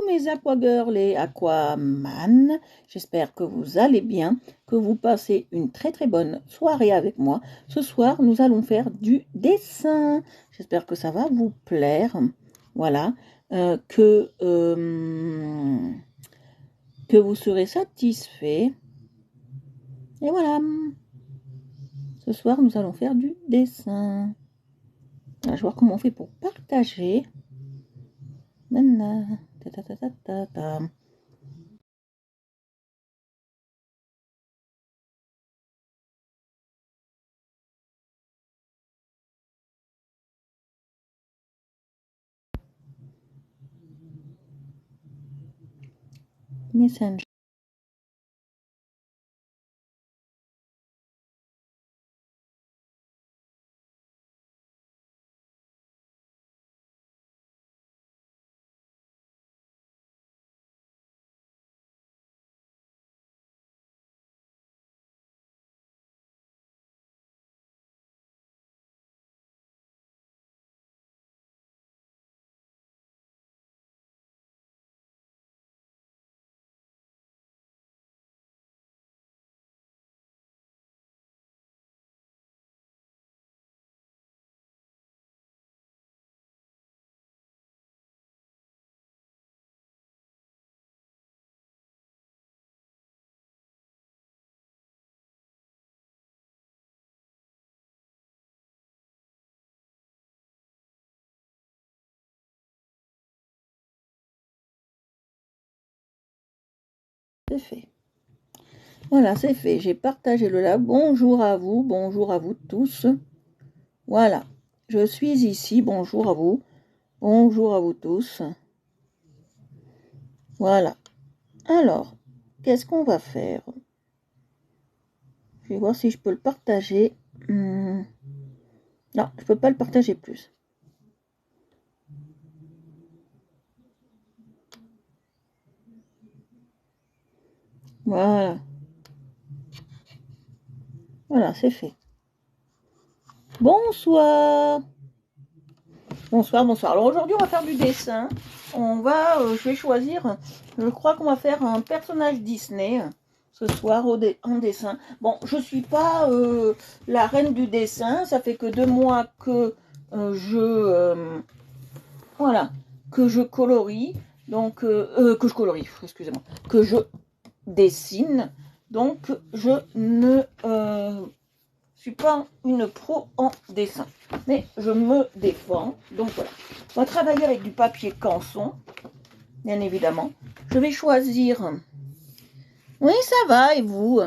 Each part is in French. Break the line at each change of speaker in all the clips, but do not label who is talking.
mes aquagirls et aquaman, j'espère que vous allez bien, que vous passez une très très bonne soirée avec moi. Ce soir, nous allons faire du dessin. J'espère que ça va vous plaire. Voilà, que vous serez satisfait. Et voilà, ce soir, nous allons faire du dessin. Je vais voir comment on fait pour partager. Nana, ta ta ta ta ta ta. Messenger. C'est fait. Voilà, c'est fait. J'ai partagé le live. Bonjour à vous tous. Voilà, je suis ici. Bonjour à vous tous. Voilà. Alors, qu'est-ce qu'on va faire? Je vais voir si je peux le partager. Non, je peux pas le partager plus. Voilà. Voilà, c'est fait. Bonsoir. Bonsoir. Alors aujourd'hui, on va faire du dessin. Je vais choisir, je crois qu'on va faire un personnage Disney ce soir en dessin. Bon, je suis pas la reine du dessin. Ça fait que 2 mois que voilà, que je colorie. Donc, que je colorie, excusez-moi, que je dessine. Donc, je ne suis pas une pro en dessin, mais je me défends. Donc voilà, on va travailler avec du papier canson, bien évidemment. Je vais choisir. Oui, ça va, et vous?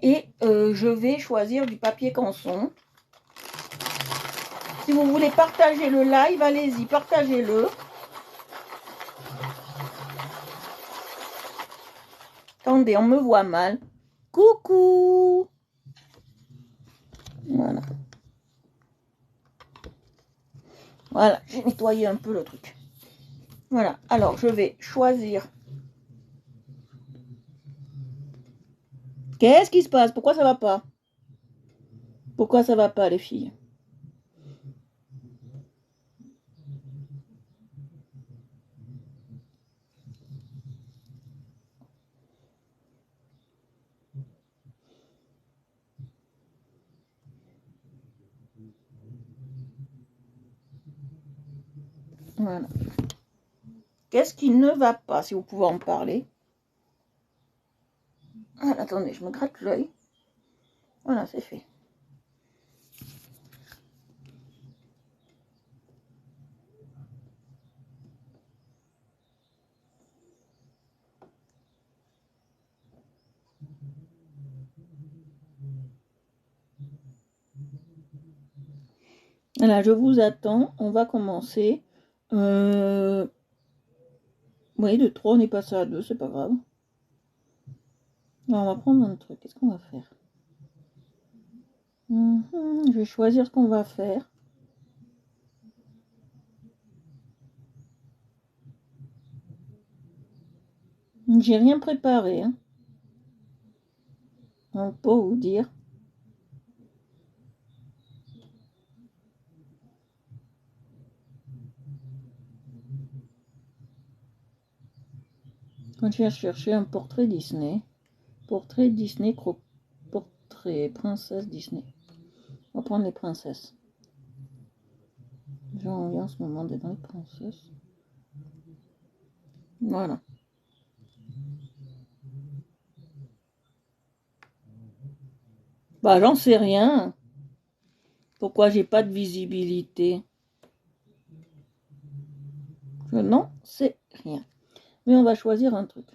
Et je vais choisir du papier canson. Si vous voulez partager le live, allez-y, partagez-le. Attendez, on me voit mal. Coucou. Voilà. Voilà, j'ai nettoyé un peu le truc. Voilà, alors je vais choisir. Qu'est-ce qui se passe? Pourquoi ça va pas? Pourquoi ça va pas, les filles? Voilà. Qu'est-ce qui ne va pas, si vous pouvez en parler? Voilà, attendez, je me gratte l'œil. Voilà, c'est fait. Voilà, je vous attends. On va commencer. Oui, de 3, on est passé à 2, c'est pas grave. Alors, on va prendre un truc. Qu'est-ce qu'on va faire? Je vais choisir ce qu'on va faire. J'ai rien préparé. Hein. On peut vous dire. Quand je vais chercher un portrait Disney, portrait princesse Disney. On va prendre les princesses. J'ai envie en ce moment d'être dans les princesses. Voilà. Bah, j'en sais rien. Pourquoi j'ai pas de visibilité? Je n'en sais rien. Mais on va choisir un truc.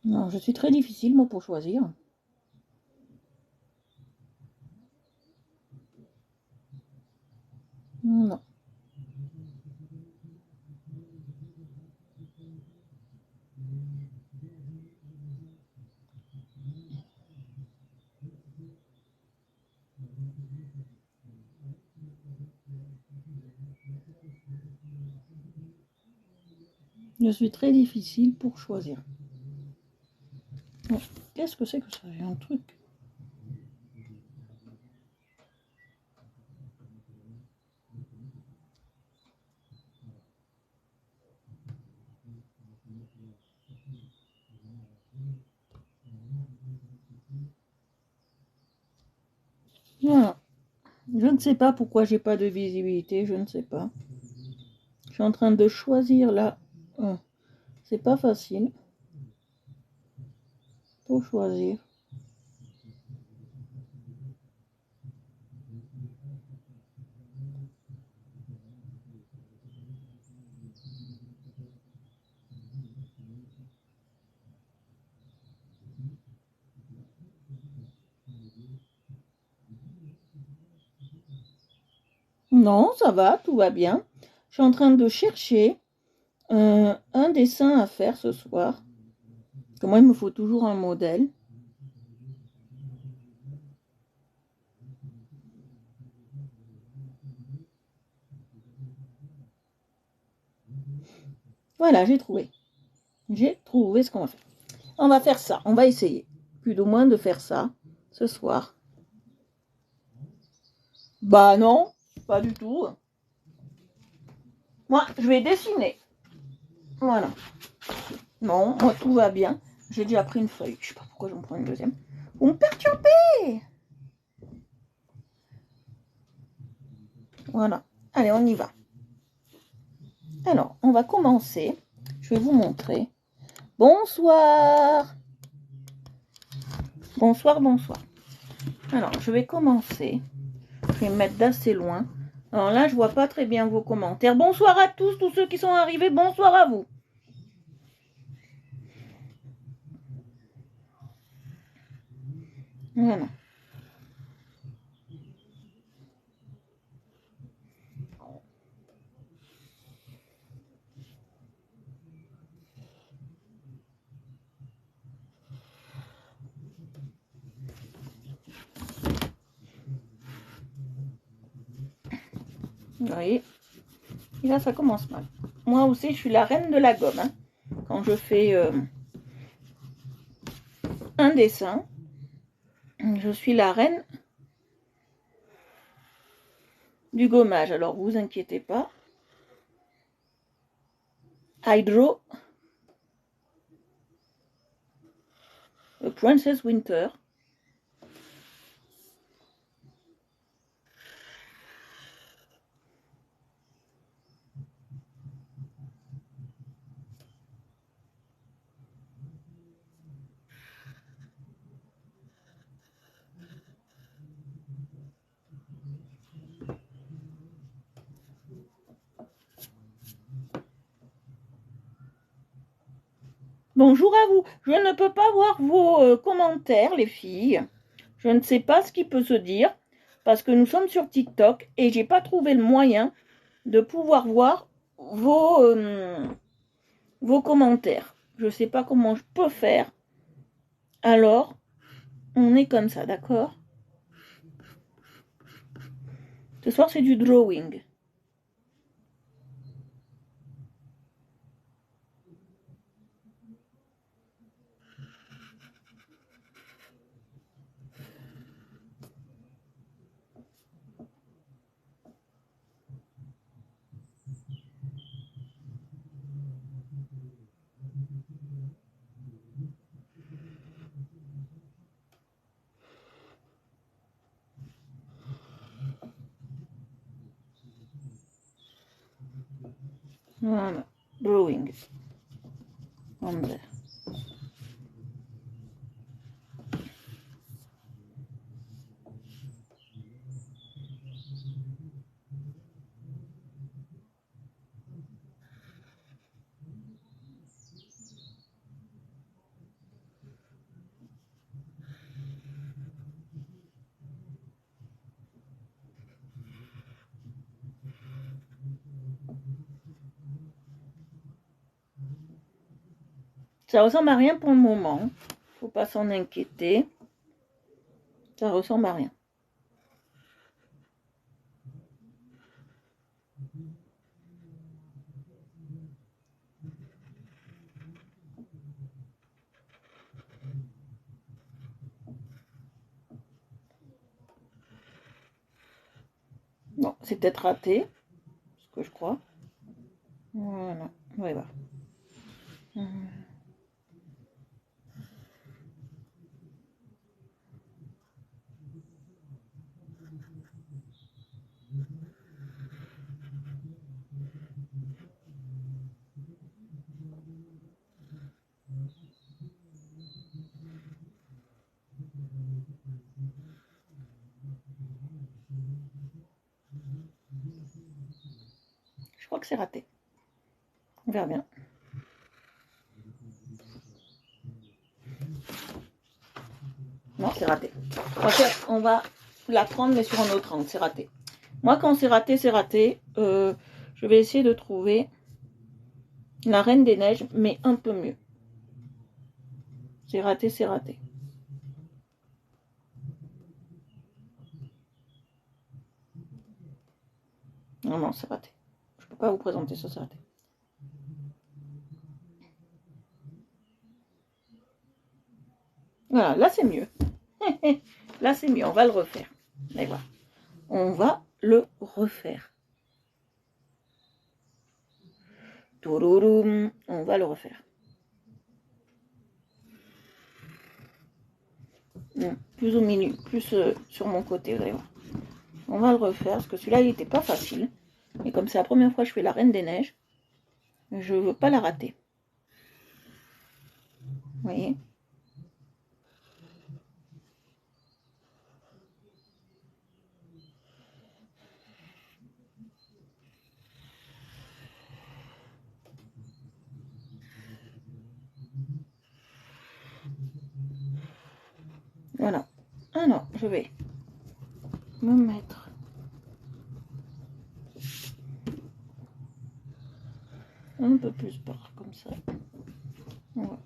Non, je suis très difficile, moi, pour choisir. Non. Je suis très difficile pour choisir. Bon, qu'est-ce que c'est que ça? J'ai un truc. Voilà. Je ne sais pas pourquoi j'ai pas de visibilité, je ne sais pas. Je suis en train de choisir là. C'est pas facile. Pour choisir. Non, ça va, tout va bien. Je suis en train de chercher un dessin à faire ce soir. Parce que moi, il me faut toujours un modèle. Voilà, j'ai trouvé. J'ai trouvé ce qu'on va faire. On va faire ça. On va essayer, plus ou moins, de faire ça ce soir. Bah non, pas du tout. Moi, je vais dessiner. Voilà. Non, moi, tout va bien. J'ai déjà pris une feuille. Je sais pas pourquoi j'en prends une deuxième. Vous me perturbez. Voilà. Allez, on y va. Alors, on va commencer. Je vais vous montrer. Bonsoir. Bonsoir, bonsoir. Alors, je vais commencer. Je vais me mettre d'assez loin. Alors là, je vois pas très bien vos commentaires. Bonsoir à tous ceux qui sont arrivés. Bonsoir à vous. Voilà. Vous voyez, et là, ça commence mal. Moi aussi, je suis la reine de la gomme. Hein. Quand je fais un dessin, je suis la reine du gommage. Alors, vous inquiétez pas. I draw a Princess Winter. Bonjour à vous. Je ne peux pas voir vos commentaires, les filles. Je ne sais pas ce qui peut se dire parce que nous sommes sur TikTok et j'ai pas trouvé le moyen de pouvoir voir vos commentaires. Je ne sais pas comment je peux faire. Alors, on est comme ça, d'accord? Ce soir, c'est du drawing. Voilà, drawing. On there. Ça ressemble à rien pour le moment. Faut pas s'en inquiéter. Ça ressemble à rien. Non, c'est peut-être raté, ce que je crois. Voilà, voilà. Je crois que c'est raté. On verra bien. Non, c'est raté. On va la prendre, mais sur un autre angle. C'est raté. Moi, quand c'est raté, c'est raté. Je vais essayer de trouver la Reine des Neiges, mais un peu mieux. C'est raté, c'est raté. Non, non, c'est raté. Je peux pas vous présenter ça, c'est raté. Voilà, là c'est mieux. Là c'est mieux, on va le refaire. Allez voir. On va le refaire. Tourouroum, on va le refaire. Plus au milieu, plus sur mon côté, vous allez voir. On va le refaire, parce que celui-là, il n'était pas facile. Et comme c'est la première fois que je fais la Reine des Neiges, je ne veux pas la rater. Vous voyez ? Voilà. Alors, je vais me mettre un peu plus par comme ça. Voilà.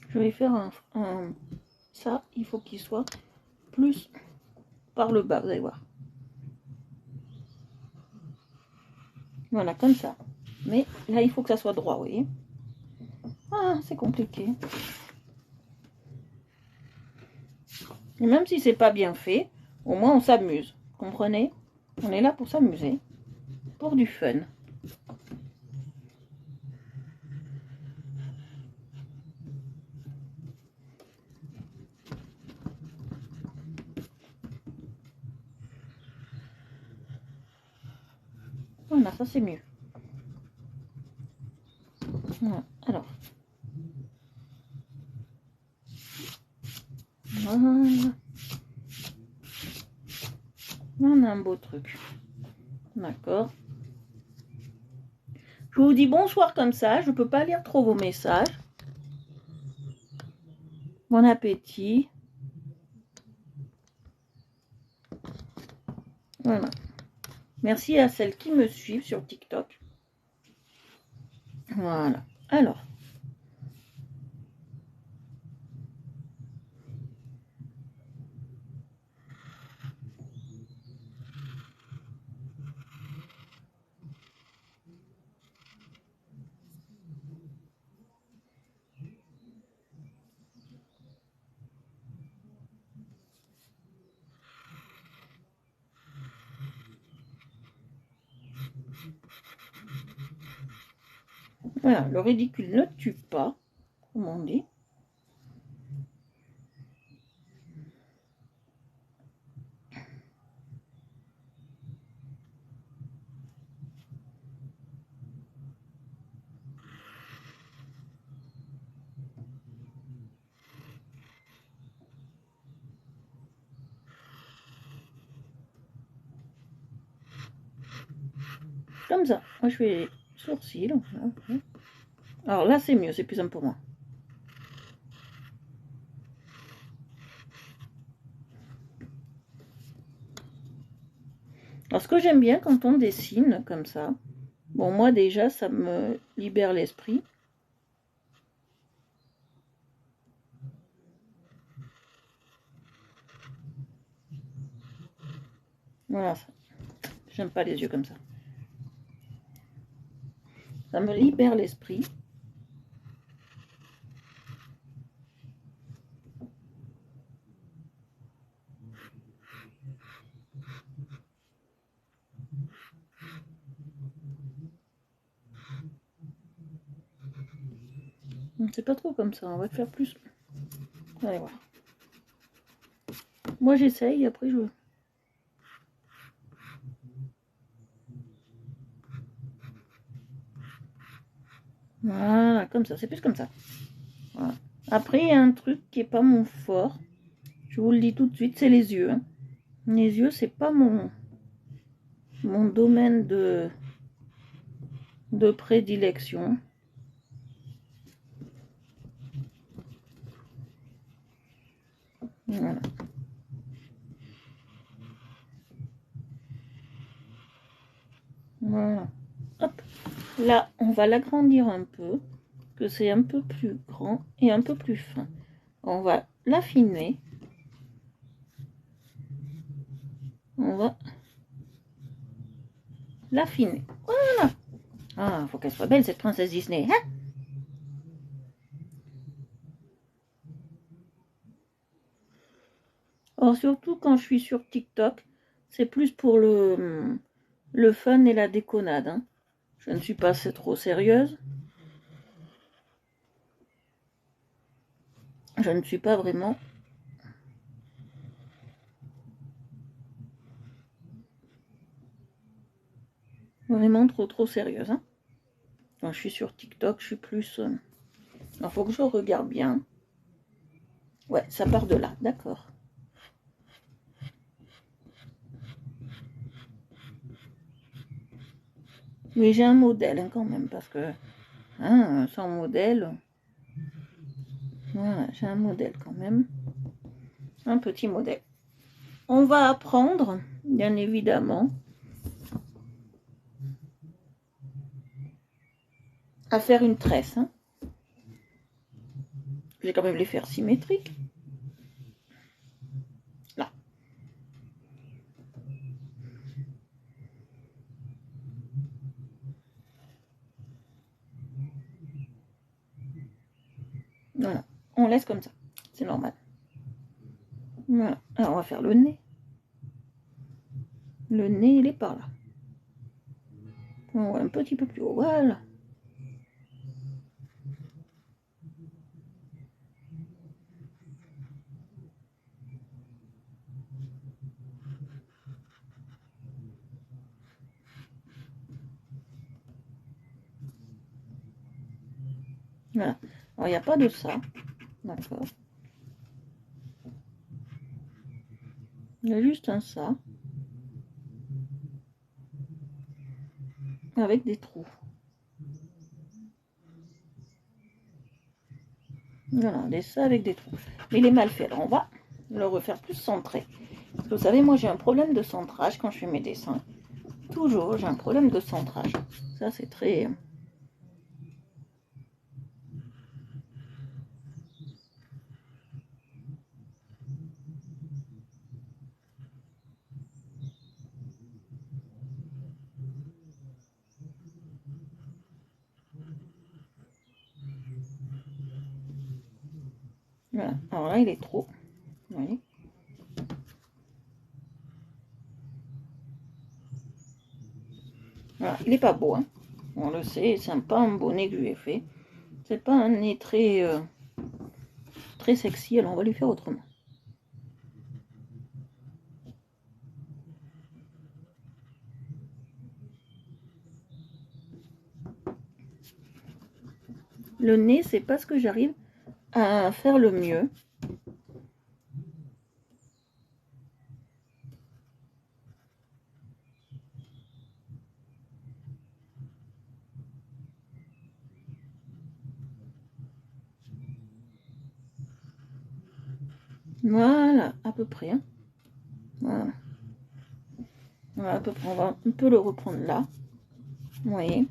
Je vais faire ça, il faut qu'il soit plus par le bas, vous allez voir. Voilà, comme ça. Mais là, il faut que ça soit droit, vous voyez. Ah, c'est compliqué. Et même si c'est pas bien fait, au moins on s'amuse. Comprenez? On est là pour s'amuser. Pour du fun. Voilà, ça c'est mieux. Voilà, alors. Voilà. On a un beau truc. D'accord. Je vous dis bonsoir comme ça. Je ne peux pas lire trop vos messages. Bon appétit. Voilà. Merci à celles qui me suivent sur TikTok. Voilà. Alors. Voilà, le ridicule ne tue pas, comme on dit. Comme ça. Moi, je fais les sourcils. Alors là, c'est mieux, c'est plus simple pour moi. Alors, ce que j'aime bien quand on dessine comme ça, bon, moi déjà, ça me libère l'esprit. Voilà, j'aime pas les yeux comme ça. Ça me libère l'esprit. C'est pas trop comme ça, on va faire plus. Allez voir. Moi j'essaye, après je... Voilà, comme ça, c'est plus comme ça. Voilà. Après, il y a un truc qui est pas mon fort. Je vous le dis tout de suite, c'est les yeux. Hein. Les yeux, c'est pas mon domaine de prédilection. Voilà. Voilà. Hop. Là, on va l'agrandir un peu, que c'est un peu plus grand et un peu plus fin. On va l'affiner. On va l'affiner. Voilà. Ah, faut qu'elle soit belle cette princesse Disney, hein? Alors surtout quand je suis sur TikTok, c'est plus pour le fun et la déconnade. Hein. Je ne suis pas trop sérieuse. Je ne suis pas vraiment trop sérieuse. Hein. Quand je suis sur TikTok, je suis plus... Alors, faut que je regarde bien. Ouais, ça part de là, d'accord. Mais j'ai un modèle hein, quand même, parce que hein, sans modèle... Voilà, j'ai un modèle quand même. Un petit modèle. On va apprendre, bien évidemment, à faire une tresse. Hein. Je vais quand même les faire symétriques. Là. Voilà. On laisse comme ça. C'est normal. Voilà. Alors, on va faire le nez. Le nez, il est par là. On va un petit peu plus haut. Voilà. Voilà. Alors, il n'y a pas de ça. D'accord. Il y a juste un ça. Avec des trous. Voilà, des ça avec des trous. Mais il est mal fait. Alors, on va le refaire plus centré. Parce que vous savez, moi, j'ai un problème de centrage quand je fais mes dessins. Toujours, j'ai un problème de centrage. Ça, c'est très... Voilà. Alors là, il est trop. Vous voyez ? Voilà, il n'est pas beau. Hein. On le sait, c'est pas un beau nez que je lui ai fait. C'est pas un nez très, très sexy, alors on va lui faire autrement. Le nez, c'est pas ce que j'arrive à faire le mieux. Voilà, à peu près. Hein. Voilà. Voilà, à peu près. On va un peu le reprendre là. Vous voyez.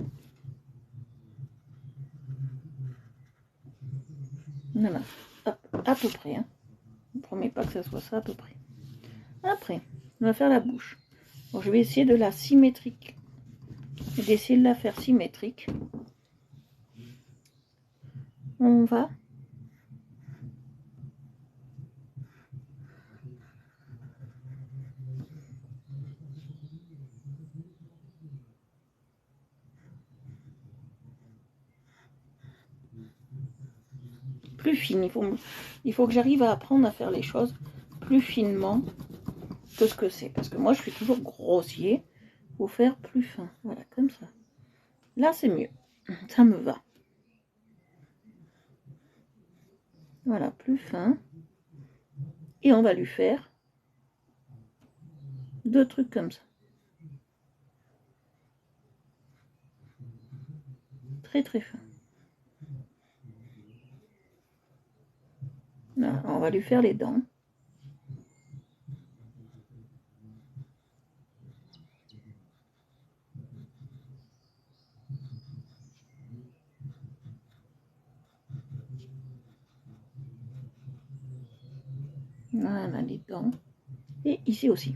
Voilà. Hop, à peu près. Hein. Je ne promets pas que ça soit ça, à peu près. Après, on va faire la bouche. Bon, je vais essayer de la symétrique. D'essayer de la faire symétrique. On va plus fine. Il faut que j'arrive à apprendre à faire les choses plus finement que ce que c'est. Parce que moi, je suis toujours grossier. Il faut faire plus fin. Voilà, comme ça. Là, c'est mieux. Ça me va. Voilà, plus fin. Et on va lui faire 2 trucs comme ça. Très très fin. Là, on va lui faire les dents. Voilà, les dents. Et ici aussi.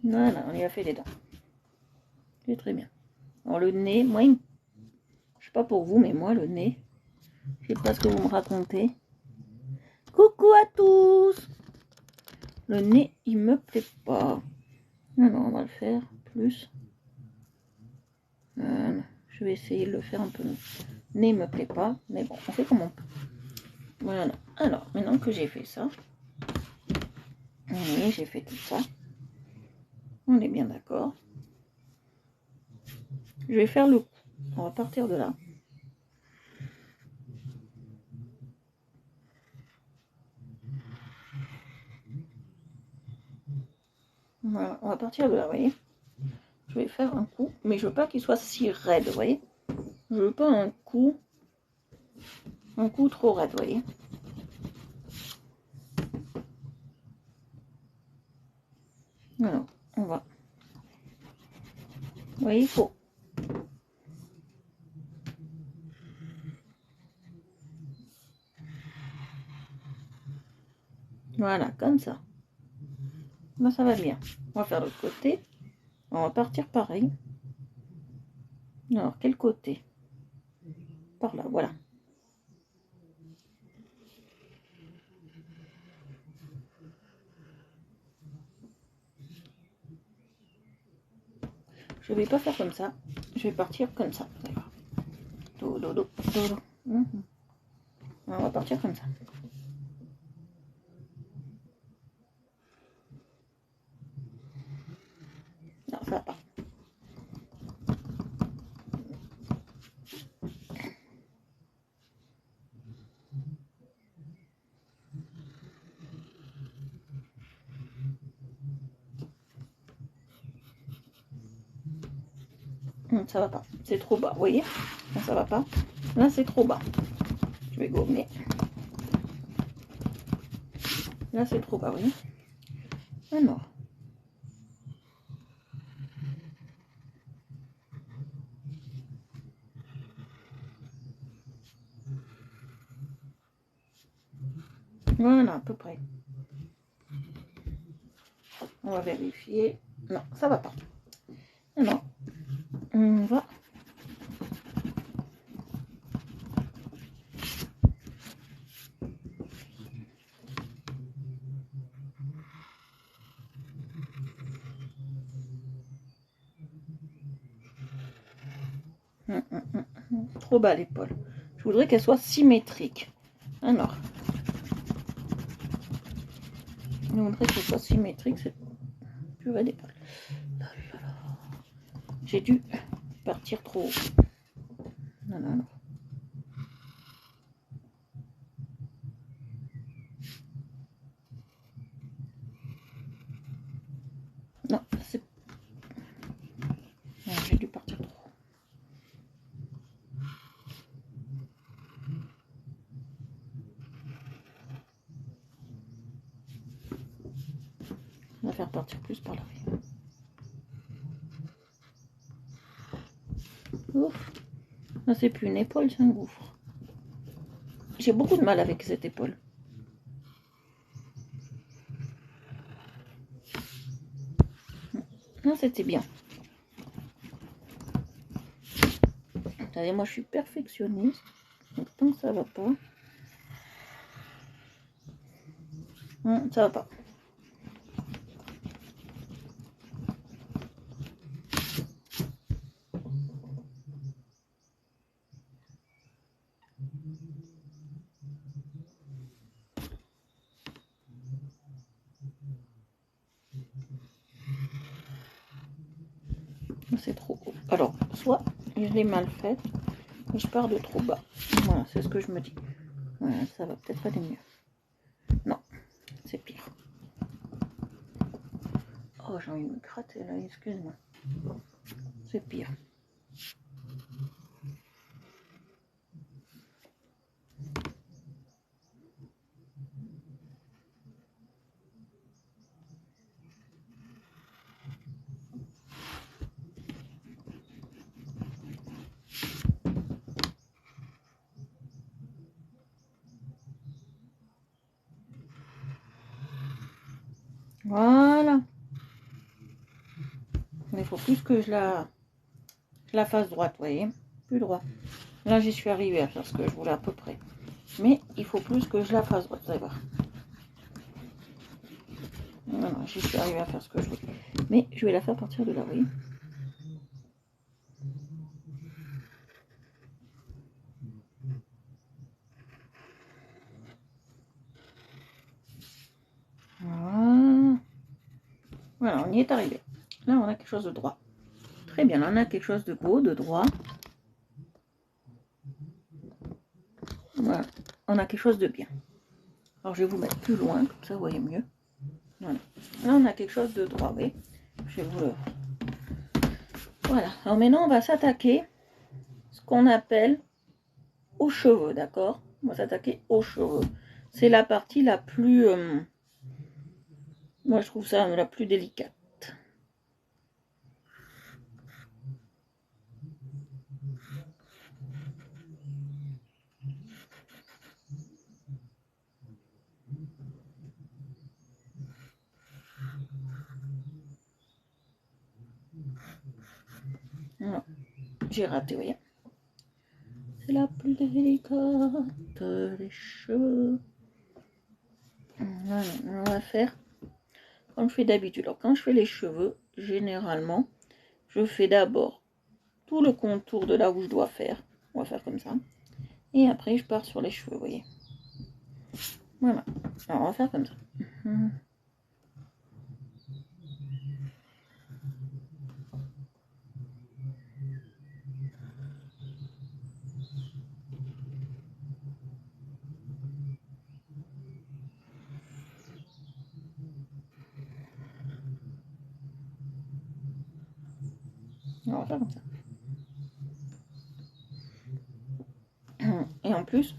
Voilà, on lui a fait les dents. C'est très bien. Alors le nez, moi, je sais pas pour vous, mais moi, le nez, je sais pas ce que vous me racontez. Coucou à tous! Le nez, il me plaît pas. Alors, on va le faire plus. Voilà. Je vais essayer de le faire un peu mieux. Le nez me plaît pas, mais bon, on fait comme on peut. Voilà. Alors, maintenant que j'ai fait ça, oui, j'ai fait tout ça. On est bien d'accord. Je vais faire le coup. On va partir de là. Voilà, on va partir de là, vous voyez. Je vais faire un coup, mais je veux pas qu'il soit si raide, vous voyez. Je veux pas un coup trop raide, vous voyez. Alors, on va. Vous voyez, il faut. Voilà, comme ça. Là, ça va bien. On va faire l'autre côté. On va partir pareil. Alors, quel côté? Par là, voilà. Je vais pas faire comme ça. Je vais partir comme ça. Dodo, dodo. On va partir comme ça. Non, ça va pas. Ça va pas. C'est trop bas, vous voyez? Là, ça va pas. Là, c'est trop bas. Je vais gommer. Là, c'est trop bas, vous voyez? Alors. Voilà, à peu près. On va vérifier. Non, ça va pas. Alors, on va trop bas l'épaule. Je voudrais qu'elle soit symétrique. Alors, je voudrais qu'elle soit symétrique cette purée d'épaule. J'ai dû partir trop haut. Non, non, non. Non, c'est... Non, j'ai dû partir trop haut. On va faire partir plus par là. Ouf. Non, c'est plus une épaule, c'est un gouffre. J'ai beaucoup de mal avec cette épaule. Non, c'était bien. Vous savez, moi je suis perfectionniste. Donc tant que ça va pas. Ça va pas. C'est trop haut. Alors, soit je l'ai mal faite, et je pars de trop bas. Voilà, c'est ce que je me dis. Voilà, ça va peut-être aller mieux. Non, c'est pire. Oh, j'ai envie de me gratter là, excuse-moi. C'est pire. Voilà. Mais il faut plus que je la fasse droite, vous voyez. Plus droit. Là, j'y suis arrivée à faire ce que je voulais à peu près. Mais il faut plus que je la fasse droite, vous allez voir. Voilà, j'y suis arrivée à faire ce que je voulais. Mais je vais la faire partir de là, vous voyez. Voilà. Voilà, on y est arrivé. Là, on a quelque chose de droit. Très bien, là, on a quelque chose de beau, de droit. Voilà, on a quelque chose de bien. Alors, je vais vous mettre plus loin, comme ça, vous voyez mieux. Voilà. Là, on a quelque chose de droit, vous voyez. Je vais vous le... Voilà. Alors, maintenant, on va s'attaquer ce qu'on appelle aux cheveux, d'accord? On va s'attaquer aux cheveux. C'est la partie la plus... moi, je trouve ça la plus délicate. J'ai raté, vous voyez. C'est la plus délicate des cheveux. Voilà, on va faire comme je fais d'habitude. Alors, quand je fais les cheveux, généralement, je fais d'abord tout le contour de là où je dois faire. On va faire comme ça. Et après, je pars sur les cheveux, vous voyez. Voilà. Alors, on va faire comme ça. On va faire comme ça. Et en plus,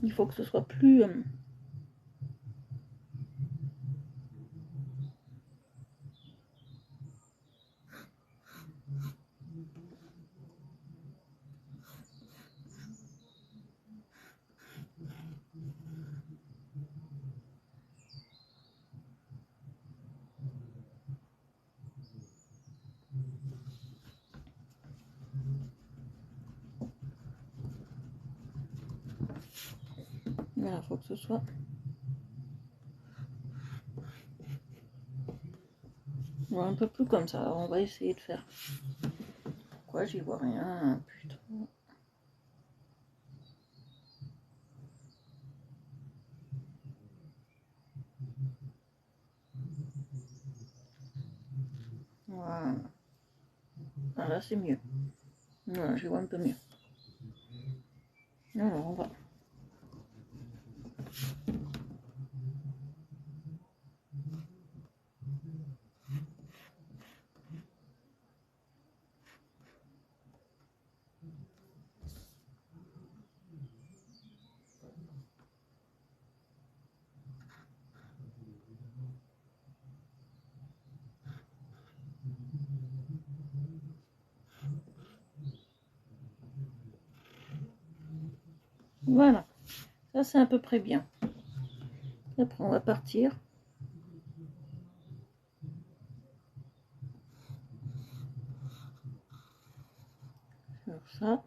il faut que ce soit plus... voilà, il faut que ce soit... Ouais, un peu plus comme ça. Alors, on va essayer de faire. Pourquoi j'y vois rien? Putain. Voilà. Ah, là, c'est mieux. Voilà, je vois un peu mieux. Alors, on va. Voilà. Ça, c'est à peu près bien. Après, on va partir. Sur ça.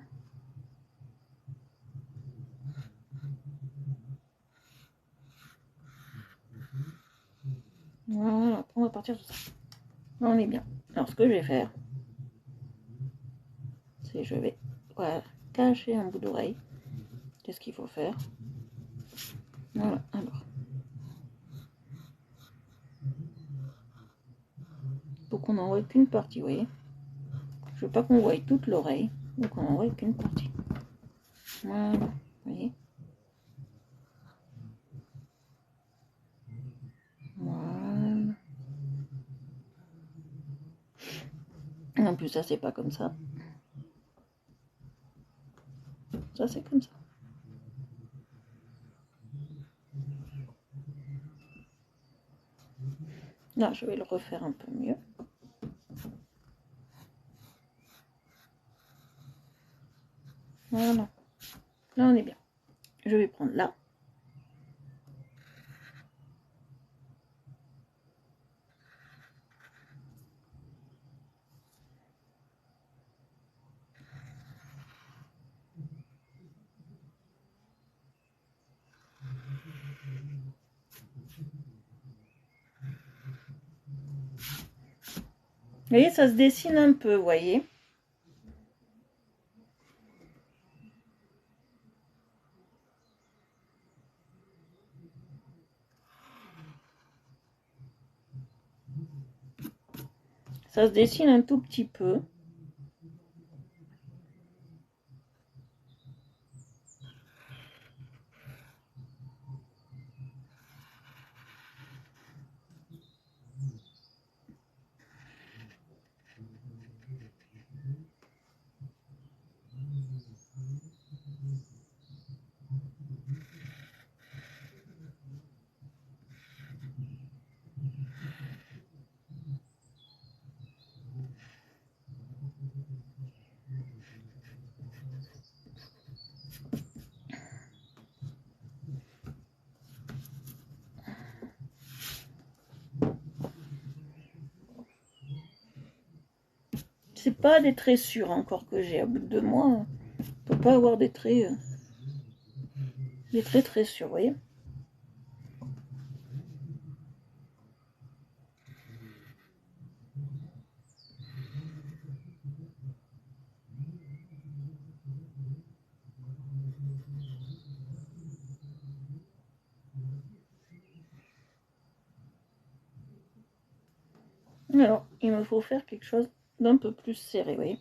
Voilà. Après, on va partir sur ça. Là, on est bien. Alors, ce que je vais faire, c'est je vais voilà, cacher un bout d'oreille. Qu'est-ce qu'il faut faire? Voilà. Alors. Faut qu'on n'en voie qu'une partie, vous voyez. Je veux pas qu'on voie toute l'oreille, donc on n'en voit qu'une partie. Voilà, vous voyez. Voilà. Et en plus, ça, c'est pas comme ça. Ça, c'est comme ça. Là, je vais le refaire un peu mieux. Voilà. Là, on est bien. Je vais prendre là. Vous voyez, ça se dessine un peu, vous voyez. Ça se dessine un tout petit peu. C'est pas des traits sûrs encore que j'ai. À bout de 2 mois, on peut pas avoir des traits très sûrs, vous voyez. Alors, il me faut faire quelque chose d'un peu plus serré, vous voyez.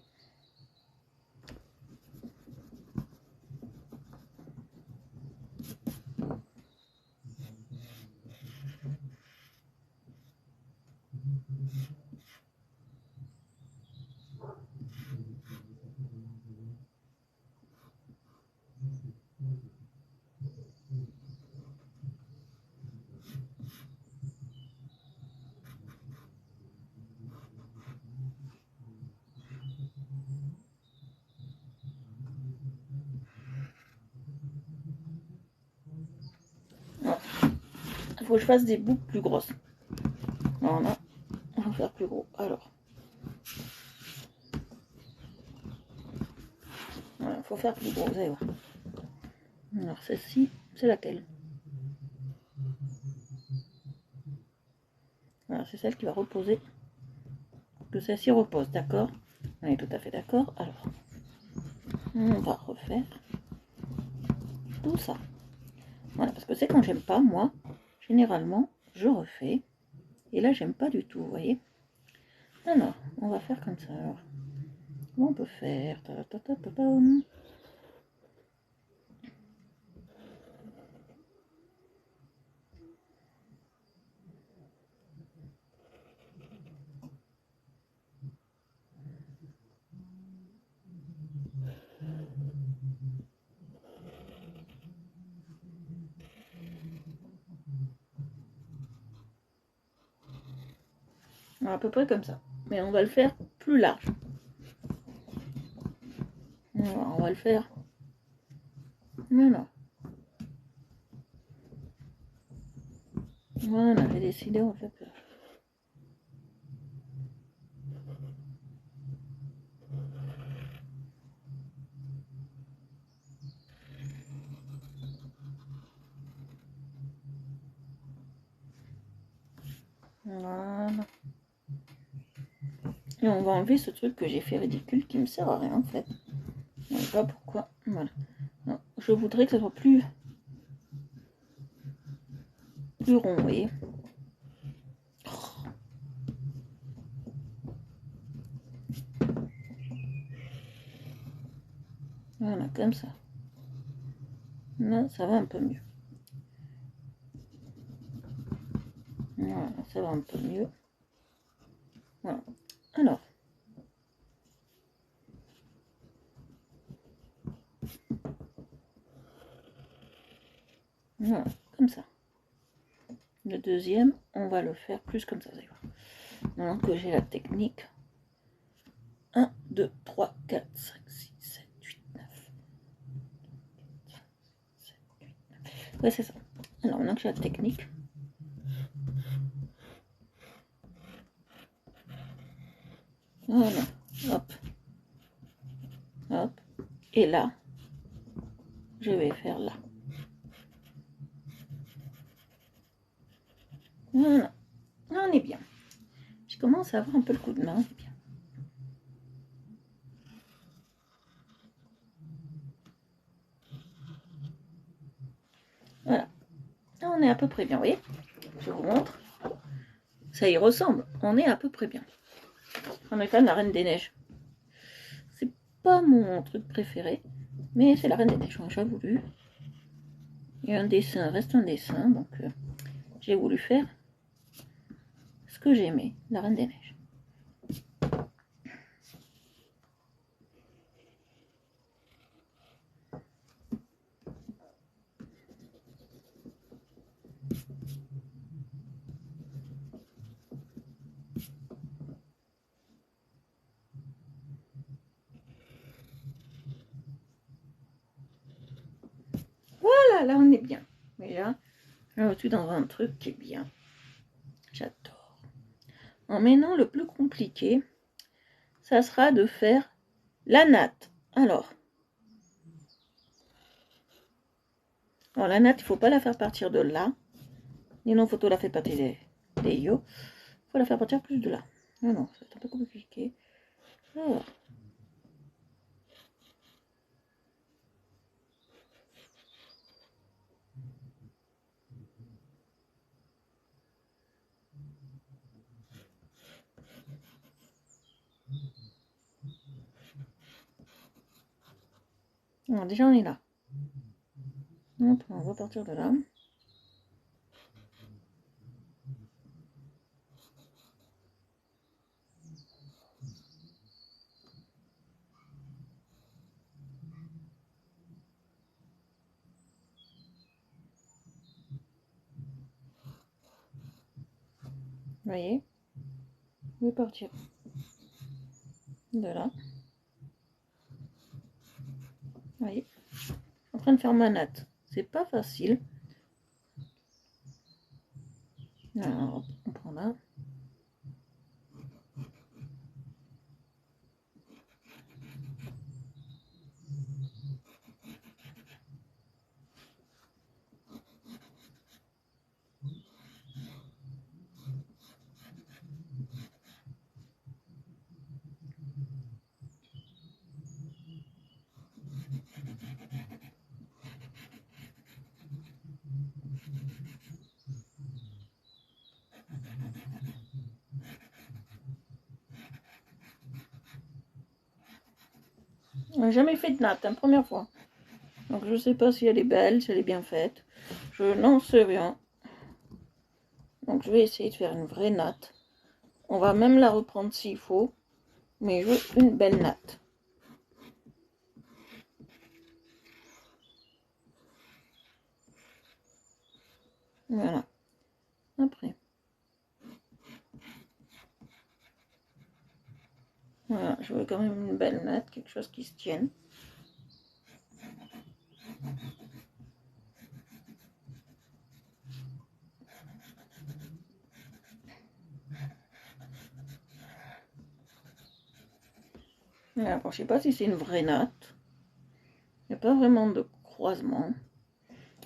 Il faut que je fasse des boucles plus grosses. Voilà, on va faire plus gros. Alors, voilà, il faut faire plus gros, vous allez voir. Alors, celle-ci, c'est laquelle? Voilà, c'est celle qui va reposer que celle-ci repose, d'accord? On est tout à fait d'accord. Alors, on va refaire tout ça. Voilà, parce que c'est quand j'aime pas, moi, généralement, je refais. Et là, j'aime pas du tout, vous voyez? Alors, on va faire comme ça. Alors, comment on peut faire? À peu près comme ça. Mais on va le faire plus large. Alors, on va le faire. Voilà. Voilà, j'ai décidé, on fait plus large. Voilà. Et on va enlever ce truc que j'ai fait ridicule qui me sert à rien en fait. Je ne sais pas pourquoi. Voilà. Non, je voudrais que ça soit plus rond, vous voyez. Voilà, comme ça. Là, ça va un peu mieux. Voilà, ça va un peu mieux. Voilà. Alors. Voilà, comme ça. Le deuxième, on va le faire plus comme ça, vous allez voir. Maintenant que j'ai la technique. 1, 2, 3, 4, 5, 6, 7, 8, 9. Ouais, c'est ça. Alors, maintenant que j'ai la technique. Voilà. Hop. Hop. Et là, je vais faire là. Voilà. Là, on est bien. Je commence à avoir un peu le coup de main, c'est bien. Voilà. Là, on est à peu près bien, vous voyez? Je vous montre. Ça y ressemble. On est à peu près bien. On est quand même la Reine des Neiges. C'est pas mon truc préféré, mais c'est la Reine des Neiges. J'ai voulu. Et un dessin reste un dessin, donc j'ai voulu faire ce que j'aimais, la Reine des Neiges. Voilà, là on est bien. Mais là je suis dans un truc qui est bien. J'adore. En maintenant, le plus compliqué, ça sera de faire la natte. Alors la natte, il ne faut pas la faire partir de là. Et non, photo la fait partir des yo. Il faut la faire partir plus de là. Ah non, c'est un peu compliqué. Alors. Alors, déjà, on est là. Hop, on va partir de là. Vous voyez? Je vais partir de là. Vous voyez? En train de faire ma natte. C'est pas facile. Alors, on prend là. On n'a jamais fait de natte, hein, première fois. Donc je sais pas si elle est belle, si elle est bien faite. Je n'en sais rien. Donc je vais essayer de faire une vraie natte. On va même la reprendre s'il faut. Mais je veux une belle natte. Voilà. Après. Voilà, je veux quand même une belle natte, quelque chose qui se tienne. Voilà, bon, je sais pas si c'est une vraie natte. Il n'y a pas vraiment de croisement.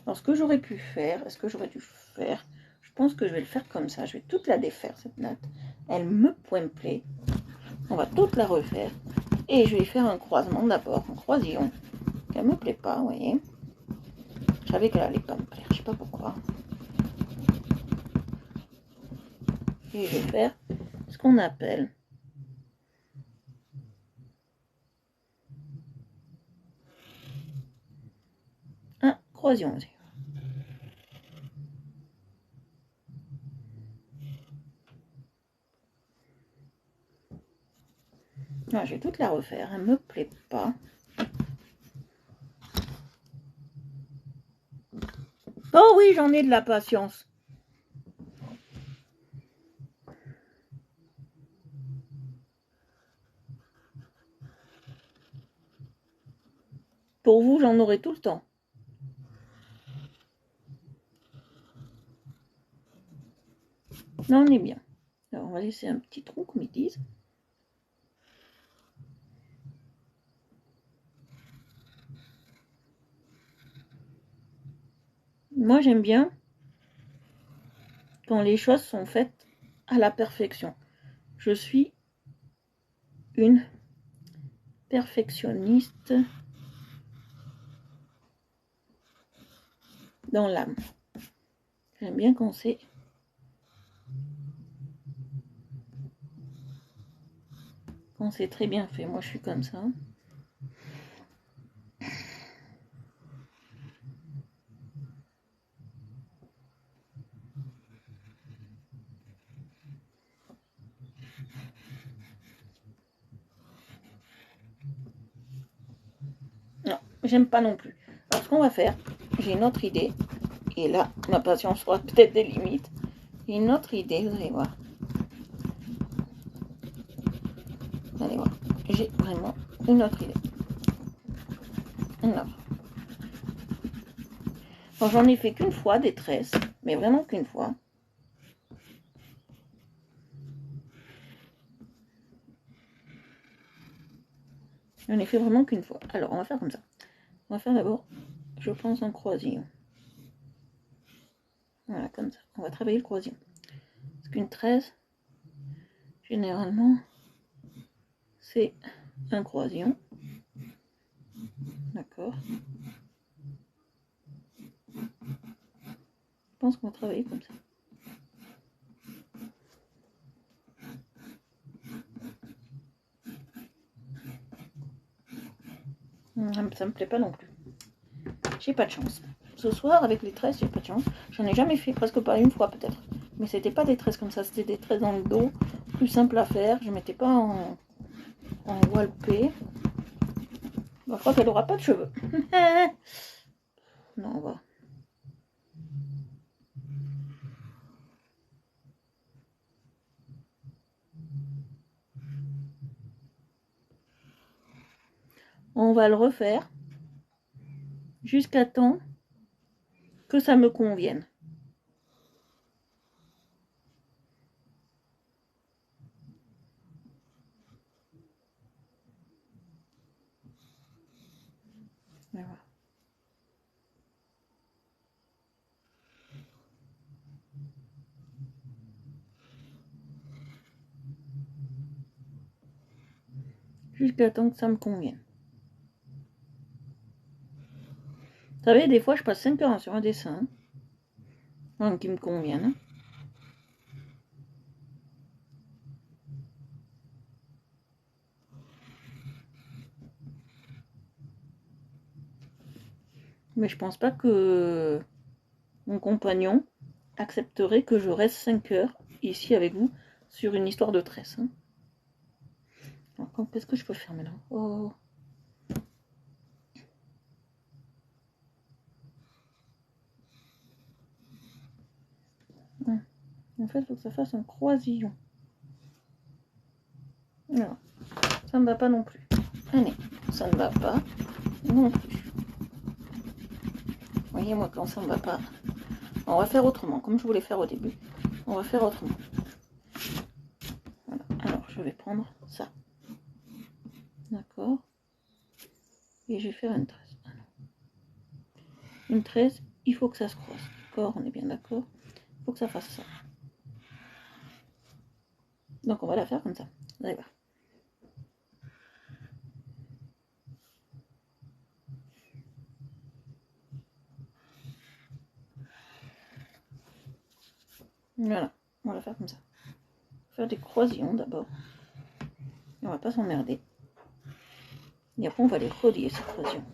Alors ce que j'aurais pu faire, est-ce que j'aurais dû faire? Je pense que je vais le faire comme ça. Je vais toute la défaire cette natte. Elle me plaît. On va toute la refaire. Et je vais faire un croisement d'abord, un croisillon. Elle me plaît pas, vous voyez. Je savais qu'elle allait pas me plaire, je sais pas pourquoi. Et je vais faire ce qu'on appelle un croisillon aussi. Ah, je vais toute la refaire, elle me plaît pas. Oh oui, j'en ai de la patience. Pour vous, j'en aurai tout le temps. Là, on est bien. Alors, on va laisser un petit trou, comme ils disent. Moi, j'aime bien quand les choses sont faites à la perfection. Je suis une perfectionniste dans l'âme. J'aime bien quand c'est très bien fait. Moi, je suis comme ça. Non, j'aime pas non plus. Alors, ce qu'on va faire, j'ai une autre idée. Et là, ma patience aura peut-être des limites. Une autre idée, vous allez voir. Vous allez voir. J'ai vraiment une autre idée. Une autre. Bon, j'en ai fait qu'une fois des tresses, mais vraiment qu'une fois. J'en ai fait vraiment qu'une fois. Alors, on va faire comme ça. On va faire d'abord, je pense, un croisillon. Voilà, comme ça. On va travailler le croisillon. Parce qu'une tresse, généralement, c'est un croisillon. D'accord. Je pense qu'on va travailler comme ça. Ça me plaît pas non plus. J'ai pas de chance. Ce soir, avec les tresses, j'ai pas de chance. J'en ai jamais fait, presque pas une fois peut-être. Mais c'était pas des tresses comme ça, c'était des tresses dans le dos, plus simple à faire. Je mettais pas en walpé. Je crois qu'elle aura pas de cheveux. Non, on va. On va le refaire jusqu'à temps que ça me convienne. Voilà. Jusqu'à temps que ça me convienne. Vous savez, des fois, je passe 5 heures sur un dessin qui me convienne. Mais je pense pas que mon compagnon accepterait que je reste 5 heures ici avec vous sur une histoire de tresse. Hein. Qu'est-ce que je peux faire maintenant? Oh. En fait, il faut que ça fasse un croisillon. Non, ça ne va pas non plus. Allez, ça ne va pas non plus. Voyez, moi, quand ça ne va pas, on va faire autrement, comme je voulais faire au début. On va faire autrement. Voilà. Alors, je vais prendre ça. D'accord. Et je vais faire une tresse. Une tresse, il faut que ça se croise. D'accord, on est bien d'accord. Il faut que ça fasse ça. Donc, on va la faire comme ça. Vous allez voir. Voilà, on va la faire comme ça. Faire des croisillons d'abord. Et on va pas s'emmerder. Et après, on va les relier, ces croisillons.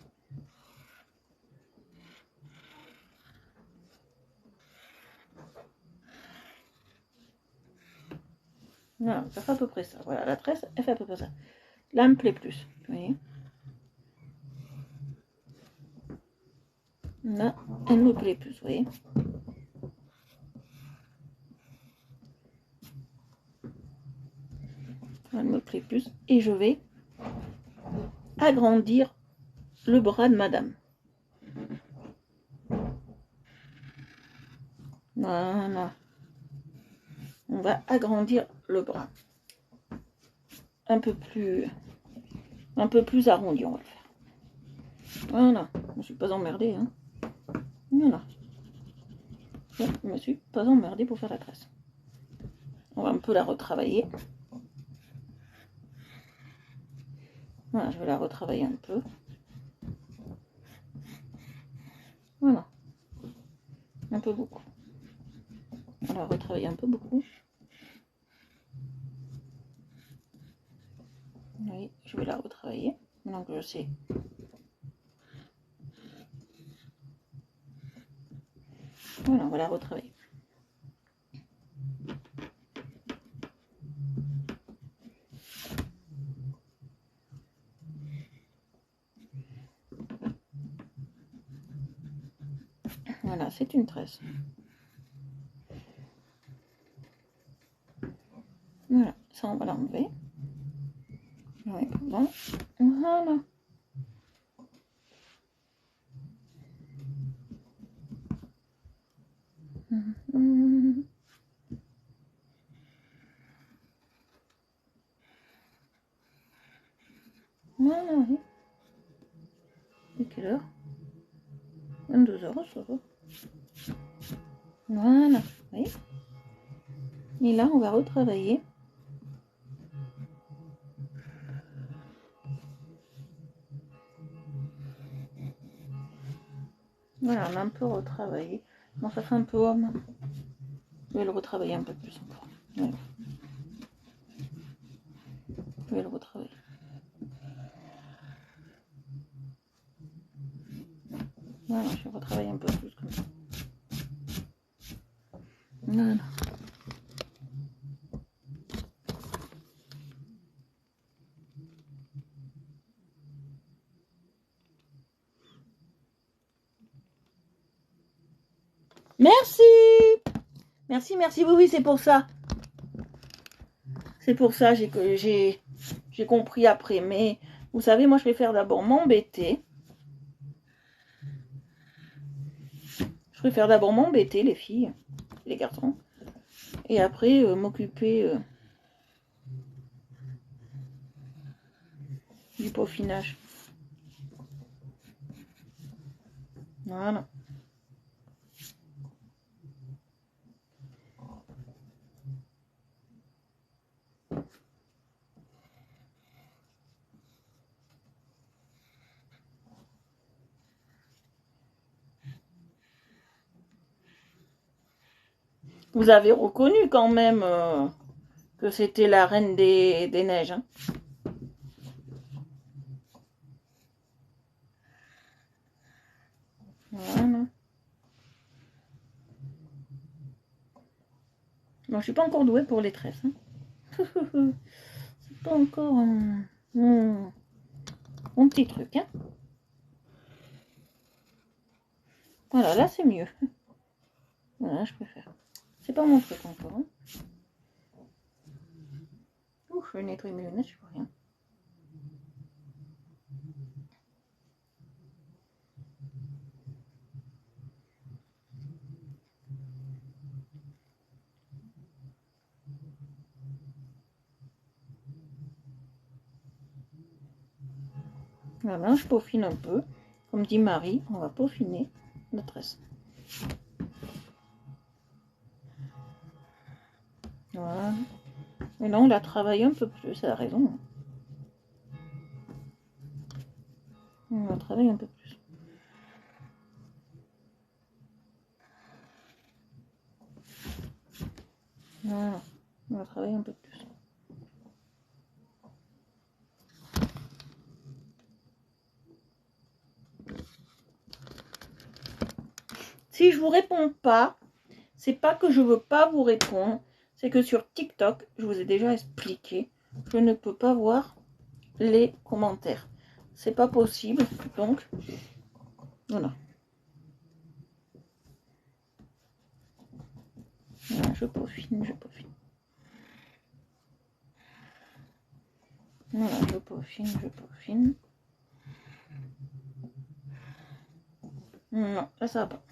Voilà, ça fait à peu près ça. Voilà, la tresse, elle fait à peu près ça. Là, elle me plaît plus. Vous voyez? Là, elle me plaît plus, vous voyez? Elle me plaît plus. Et je vais agrandir le bras de madame. Voilà. On va agrandir le bras. Un peu plus arrondi, on va le faire. Voilà. Je ne suis pas emmerdée. Hein. Voilà. Je ne me suis pas emmerdée pour faire la tresse. On va un peu la retravailler. Voilà, je vais la retravailler un peu. Voilà. Un peu beaucoup. On va retravailler un peu beaucoup. Oui, je vais la retravailler. Maintenant que je sais. Voilà, on va la retravailler. Voilà, c'est une tresse. Voilà, ça on va l'enlever. Oui, bon. Voilà. Voilà, oui. Et quelle heure? 22h, ça va. Voilà, oui. Et là, on va retravailler. Voilà, on a un peu retravaillé. Bon, ça fait un peu homme. Je vais le retravailler un peu plus encore. Voilà. Je vais le retravailler. Voilà, je vais retravailler un peu plus comme ça. Voilà. Merci. Merci, merci. Oui, oui, c'est pour ça. C'est pour ça, j'ai compris après. Mais vous savez, moi, je préfère d'abord m'embêter. Je préfère d'abord m'embêter, les filles, les garçons. Et après, m'occuper du peaufinage. Voilà. Vous avez reconnu quand même que c'était la reine des neiges. Hein. Non, je suis pas encore douée pour les tresses. Hein. C'est pas encore mon petit truc. Hein. Voilà, là c'est mieux. Voilà, je préfère. C'est pas mon truc encore. Hein. Ouh, je vais nettoyer mes lunettes, je vois rien. Voilà, je peaufine un peu. Comme dit Marie, on va peaufiner la tresse. Voilà. Et là, on la travaille un peu plus, elle a raison. On la travaille un peu plus. Voilà, on la travaille un peu plus. Si je vous réponds pas, c'est pas que je veux pas vous répondre, c'est que sur TikTok, je vous ai déjà expliqué, je ne peux pas voir les commentaires. C'est pas possible, donc voilà. Voilà, je peaufine, je peaufine. Voilà, je peaufine, je peaufine. Non, là ça va pas.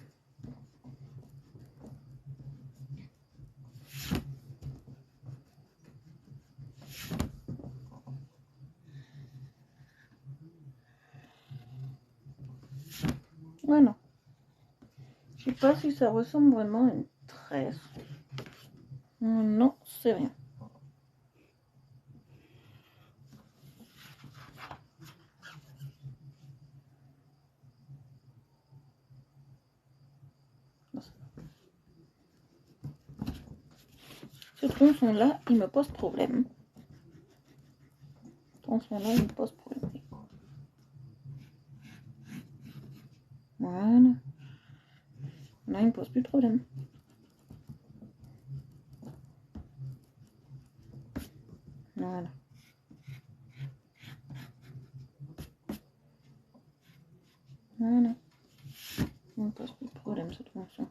Voilà. Je sais pas si ça ressemble vraiment à une tresse. Non, c'est rien. Ce tronçon-là, il me pose problème. Ce tronçon-là, il me pose problème. Voilà. Là, il me pose plus de problème. Voilà. Voilà. Il me pose plus de problème, ce tronçon.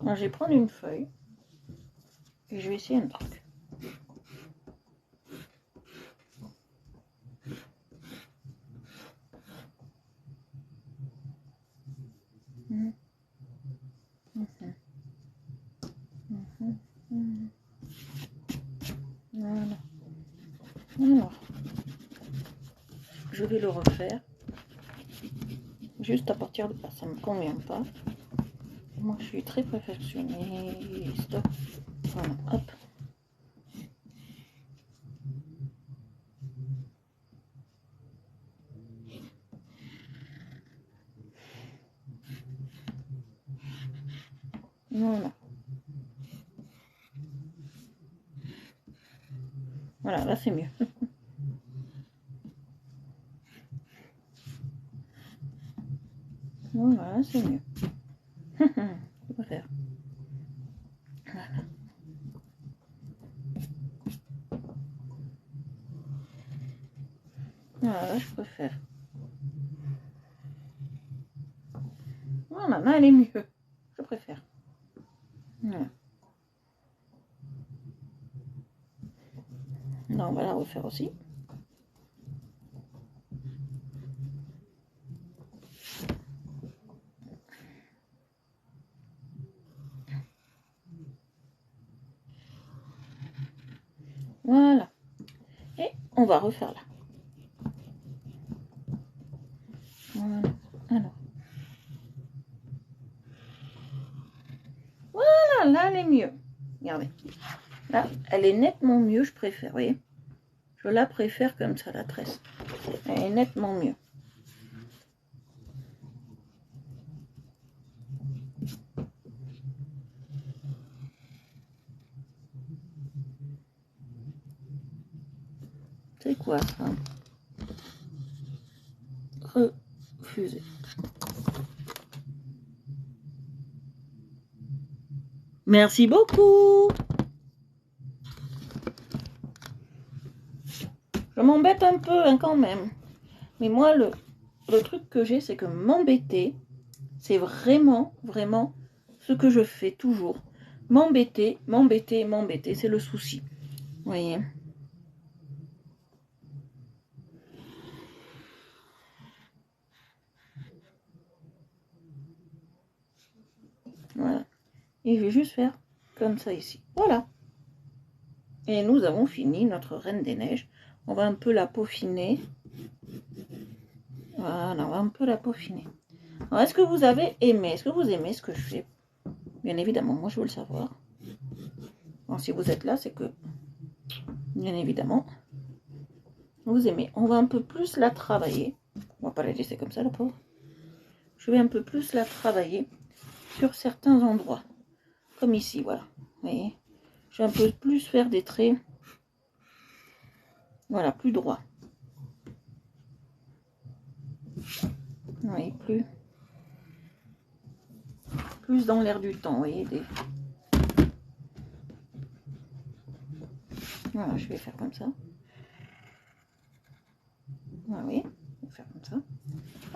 Alors, je vais prendre une feuille et je vais essayer un truc. Voilà. Alors, je vais le refaire. Juste à partir de là, ça ne me convient pas. Moi, je suis très perfectionniste. Voilà, hop. Voilà. Voilà, là c'est mieux. Voilà, c'est mieux. Je préfère. Voilà. Voilà, je préfère. Voilà, là elle est mieux. Je préfère. Voilà. Là, on va la refaire aussi. Voilà. Et on va refaire là. Voilà. Alors. là, elle est mieux. Regardez. Là, elle est nettement mieux, je préfère, vous voyez. Je la préfère comme ça, la tresse. Elle est nettement mieux. C'est quoi ça? Refuser. Merci beaucoup. Je m'embête un peu hein, quand même. Mais moi, le truc que j'ai, c'est que m'embêter, c'est vraiment, vraiment ce que je fais toujours. M'embêter, m'embêter, m'embêter, c'est le souci. Vous voyez? Voilà. Et je vais juste faire comme ça ici. Voilà. Et nous avons fini notre Reine des Neiges. On va un peu la peaufiner. Voilà, on va un peu la peaufiner. Alors, est-ce que vous avez aimé? Est-ce que vous aimez ce que je fais? Bien évidemment, moi je veux le savoir. Alors, si vous êtes là, c'est que, bien évidemment, vous aimez. On va un peu plus la travailler. On va pas la laisser comme ça, la pauvre. Je vais un peu plus la travailler sur certains endroits. Comme ici, voilà. Vous voyez? Je vais un peu plus faire des traits. Voilà, plus droit. Oui, plus dans l'air du temps, vous voyez. Voilà, je vais faire comme ça. Ah oui, je vais faire comme ça.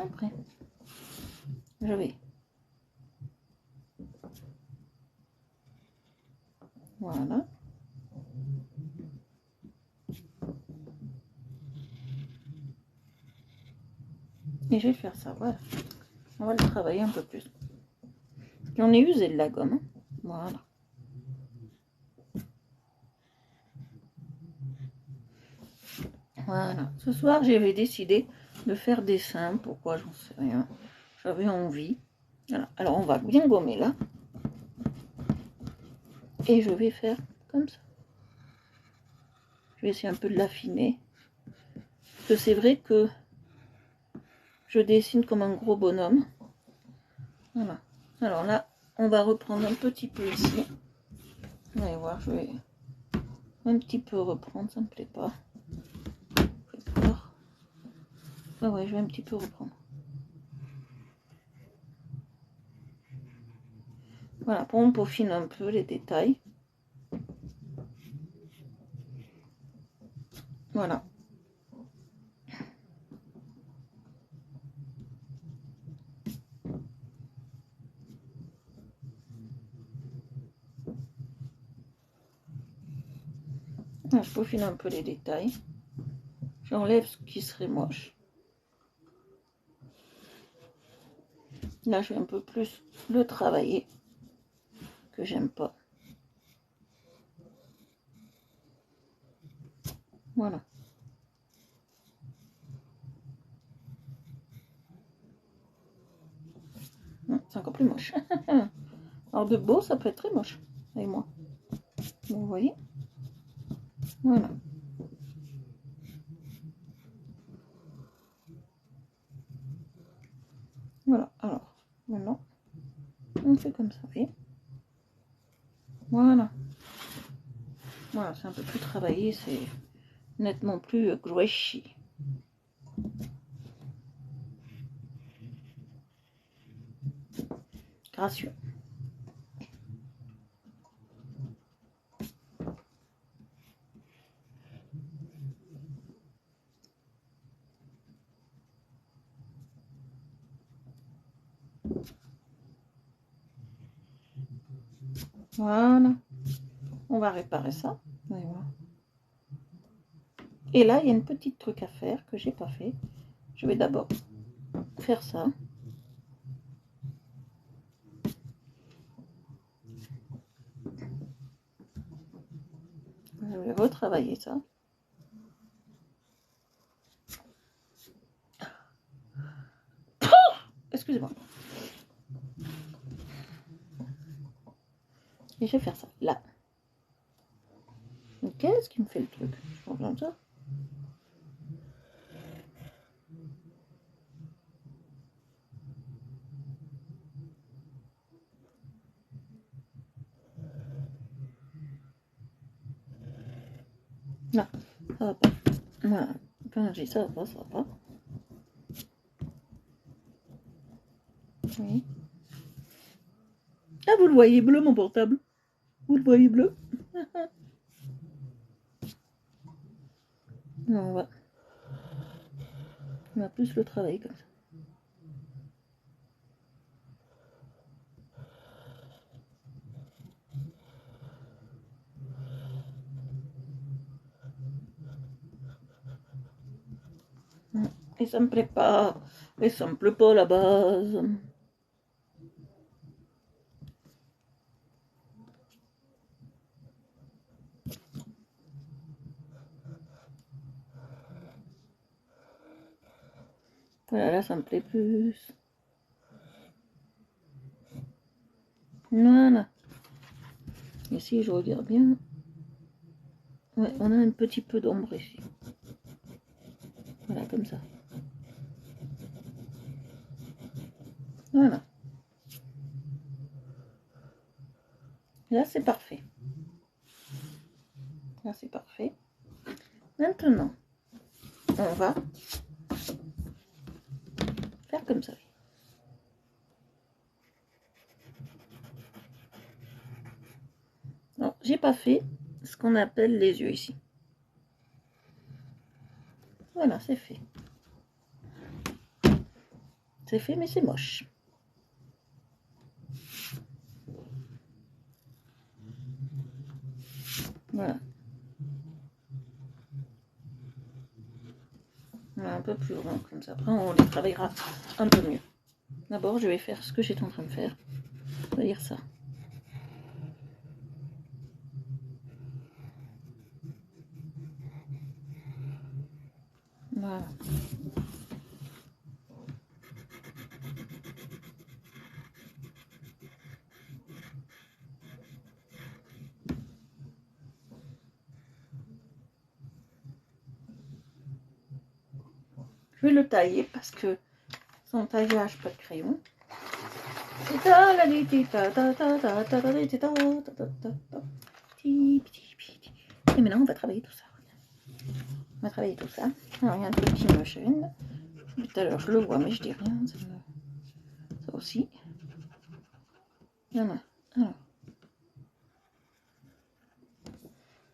Après, je vais. Voilà. Et je vais faire ça, voilà. On va le travailler un peu plus. J'en ai usé de la gomme. Hein. Voilà. Voilà. Ce soir, j'avais décidé de faire des seins. Pourquoi? J'en sais rien. J'avais envie. Voilà. Alors, on va bien gommer là. Et je vais faire comme ça. Je vais essayer un peu de l'affiner. Parce que c'est vrai que je dessine comme un gros bonhomme. Voilà. Alors là, on va reprendre un petit peu ici. Vous allez voir, je vais un petit peu reprendre, ça me plaît pas. J'ai peur. Ouais, je vais un petit peu reprendre. Voilà, pour on peaufine un peu les détails. Voilà. Là, je peaufine un peu les détails. J'enlève ce qui serait moche. Là, je vais un peu plus le travailler, que j'aime pas. Voilà. C'est encore plus moche. Alors de beau, ça peut être très moche. Avec moi. Bon, vous voyez? Voilà. Voilà. Alors, maintenant, on fait comme ça, vous voyez? Voilà. Voilà, c'est un peu plus travaillé, c'est nettement plus gouache. Gracieux. Voilà. On va réparer ça. Voilà. Et là, il y a une petite truc à faire que j'ai pas fait. Je vais d'abord faire ça. Je vais retravailler ça. Excusez-moi. Et je vais faire ça, là. Qu'est-ce qui me fait le truc? Je prends comme ça. Non, ça va pas. Voilà. Quand j'ai ça va pas, ça va pas. Oui. Ah, vous le voyez bleu, mon portable? Vous le voyez bleu? Non, on va plus le travailler comme ça. Et ça me plaît pas. Et ça me plaît pas à la base. Voilà, là, ça me plaît plus. Voilà. Ici, je regarde bien. Ouais, on a un petit peu d'ombre ici. Voilà, comme ça. Voilà. Là, c'est parfait. Là, c'est parfait. Maintenant, on va faire comme ça. Non, j'ai pas fait ce qu'on appelle les yeux ici. Voilà, c'est fait. C'est fait, mais c'est moche. Voilà. Voilà, un peu plus rond comme ça. Après, on les travaillera un peu mieux. D'abord, je vais faire ce que j'étais en train de faire. C'est-à-dire ça. Voilà. Je vais le tailler parce que sans taillage, pas de crayon. Et maintenant, on va travailler tout ça. On va travailler tout ça. Alors, il y a un truc qui me gêne. Tout à l'heure, je le vois, mais je dis rien. Ça aussi. Voilà.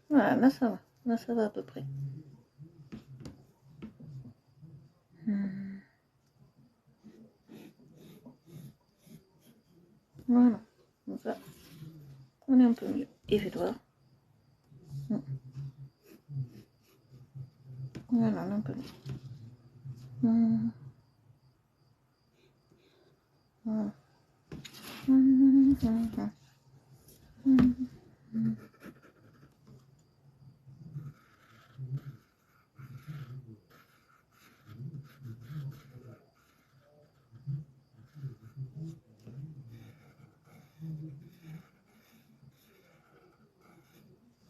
Voilà, là, ça va. Là, ça va à peu près. Voilà. Comme ça, on est un peu mieux. Et fais voir. Voilà, on est un peu mieux. Voilà.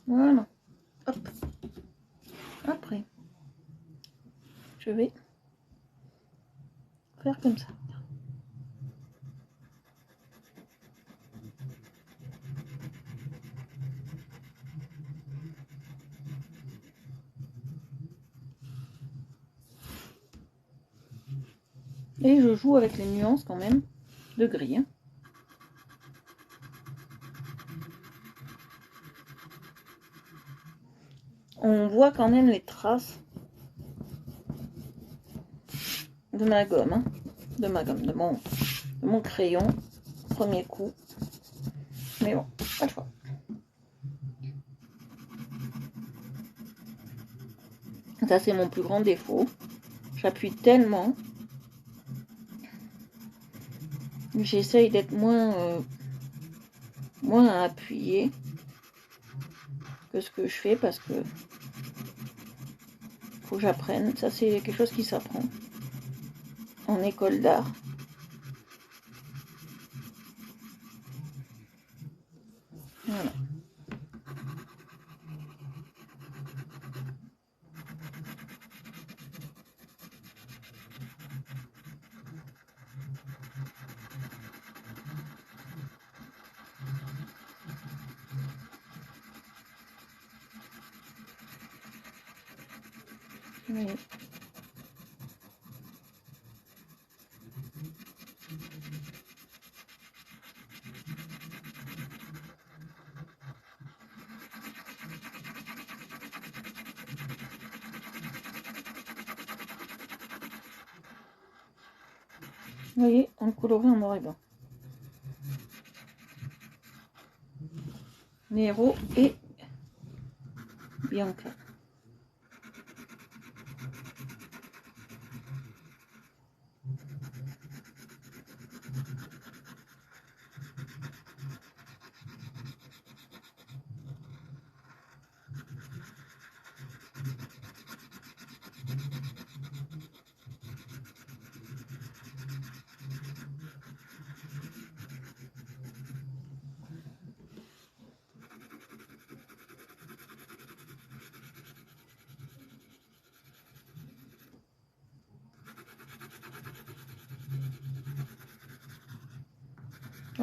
Voilà. Hop. Après, je vais faire comme ça. Et je joue avec les nuances quand même de gris. Hein. On voit quand même les traces de ma gomme, hein, de mon crayon, premier coup. Mais bon, pas le choix. Ça, c'est mon plus grand défaut. J'appuie tellement. J'essaye d'être moins appuyée que ce que je fais parce que faut que j'apprenne. Ça, c'est quelque chose qui s'apprend en école d'art. Voilà. Oui. Vous voyez, on colorie en noir et blanc. Nero et Bianca.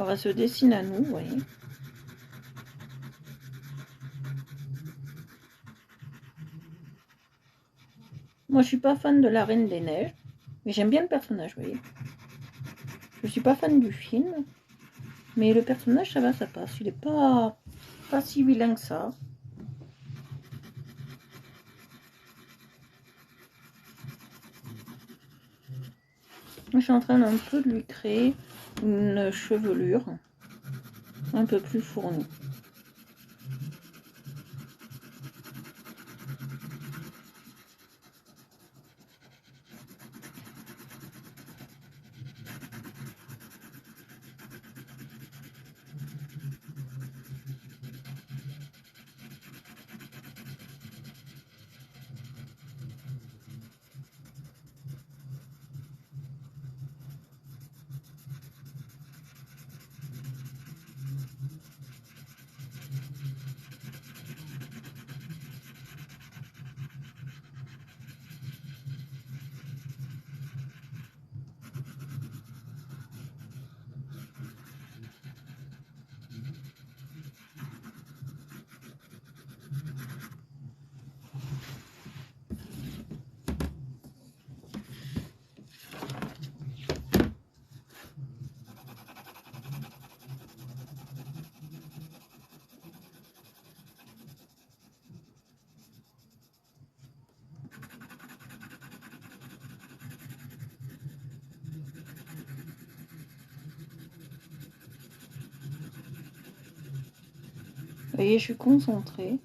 On va se dessiner à nous, vous voyez. Moi, je suis pas fan de la Reine des Neiges, mais j'aime bien le personnage, vous voyez. Je suis pas fan du film, mais le personnage, ça va, ça passe. Il est pas si vilain que ça. Je suis en train un peu de lui créer une chevelure un peu plus fournie. Vous voyez, je suis concentrée.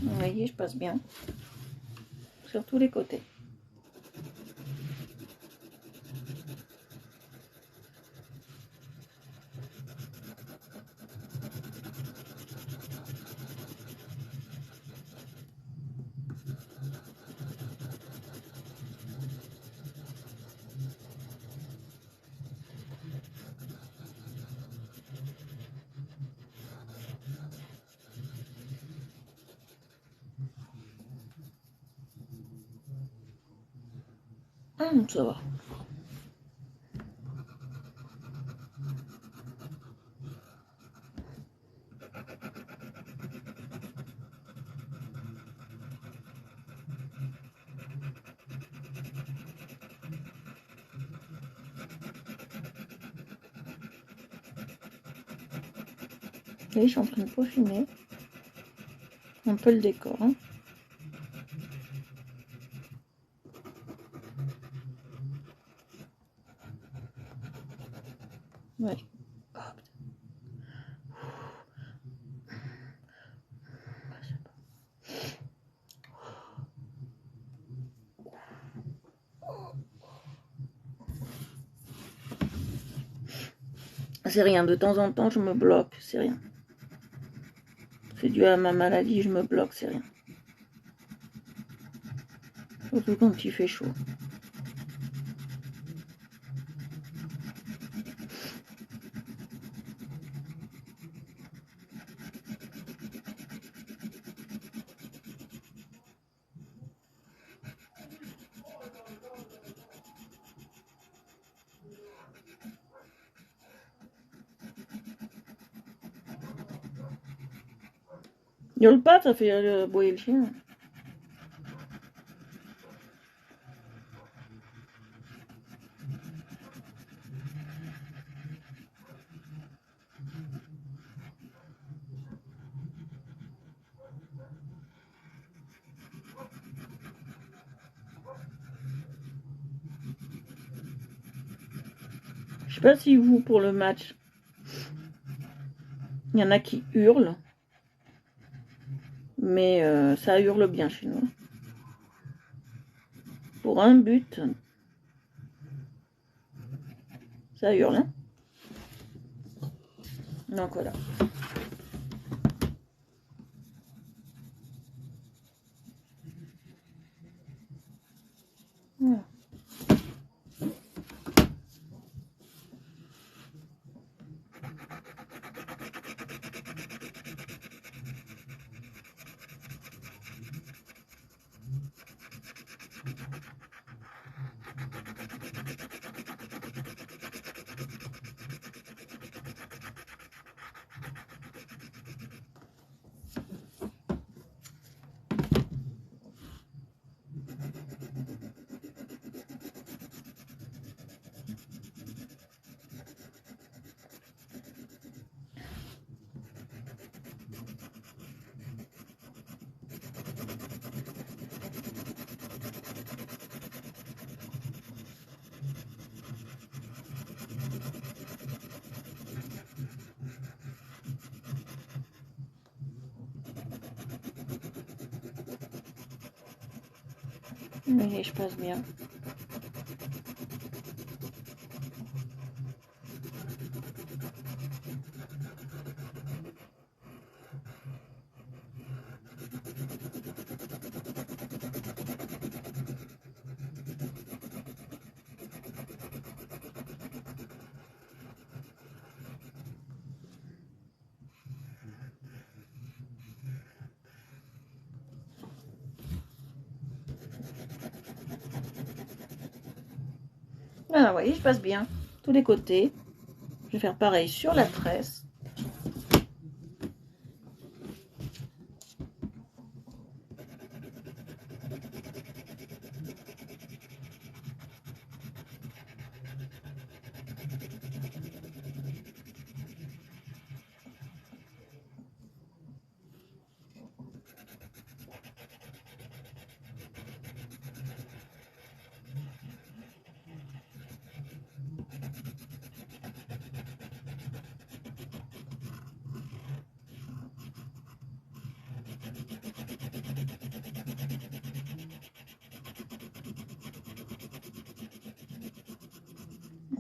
Vous voyez, je passe bien sur tous les côtés. Ah, ça va. Vous voyez, je suis en train de peaufiner un peu le décor. Hein. Ouais. C'est rien, de temps en temps je me bloque, c'est rien. C'est dû à ma maladie, je me bloque, c'est rien. Surtout quand il fait chaud. Gueule pas, ça fait aboyer le chien. Je sais pas si vous, pour le match, il y en a qui hurlent. Mais ça hurle bien chez nous. Pour un but, ça hurle. Hein, donc voilà. Voilà. Mais je passe bien. Ah, vous voyez, je passe bien. Tous les côtés. Je vais faire pareil sur la tresse.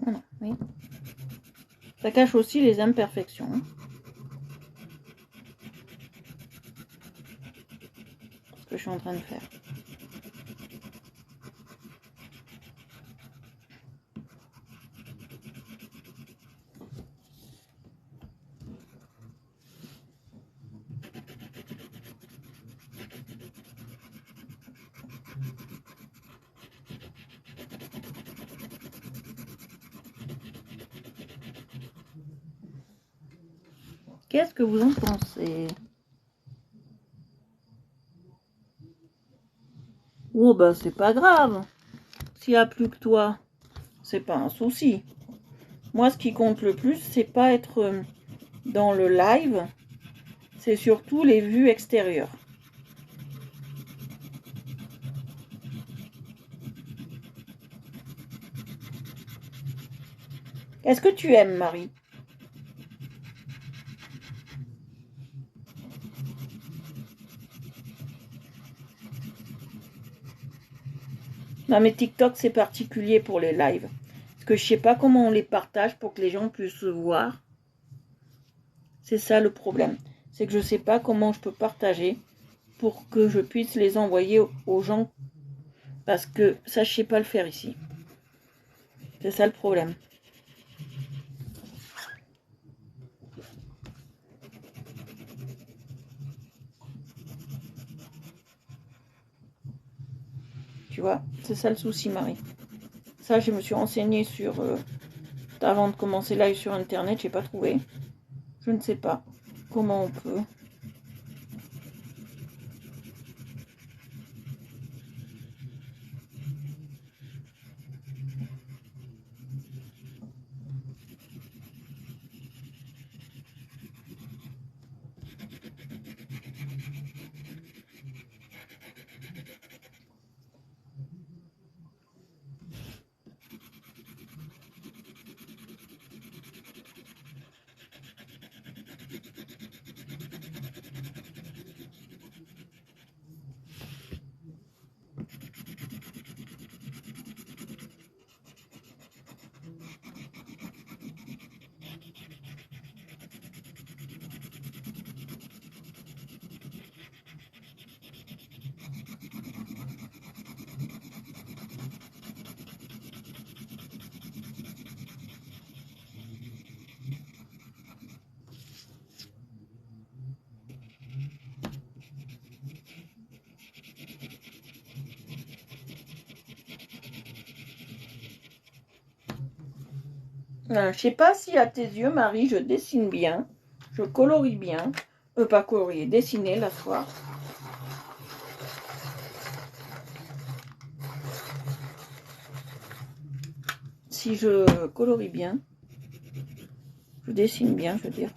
Voilà, oui. Ça cache aussi les imperfections. Hein. Ce que je suis en train de faire. Qu'est-ce que vous en pensez? Oh bah c'est pas grave. S'il n'y a plus que toi, c'est pas un souci. Moi ce qui compte le plus, c'est pas être dans le live, c'est surtout les vues extérieures. Est-ce que tu aimes, Marie? Non mais TikTok c'est particulier pour les lives. Parce que je sais pas comment on les partage pour que les gens puissent voir. C'est ça le problème. C'est que je sais pas comment je peux partager pour que je puisse les envoyer aux gens. Parce que ça, je sais pas le faire ici. C'est ça le problème. Tu vois, c'est ça le souci, Marie. Ça, je me suis renseignée sur... avant de commencer live sur Internet, j'ai pas trouvé. Je ne sais pas comment on peut... Je sais pas si à tes yeux, Marie, je dessine bien. Je colorie bien. Pas colorier, dessiner la soirée. Si je colorie bien, je dessine bien, je veux dire.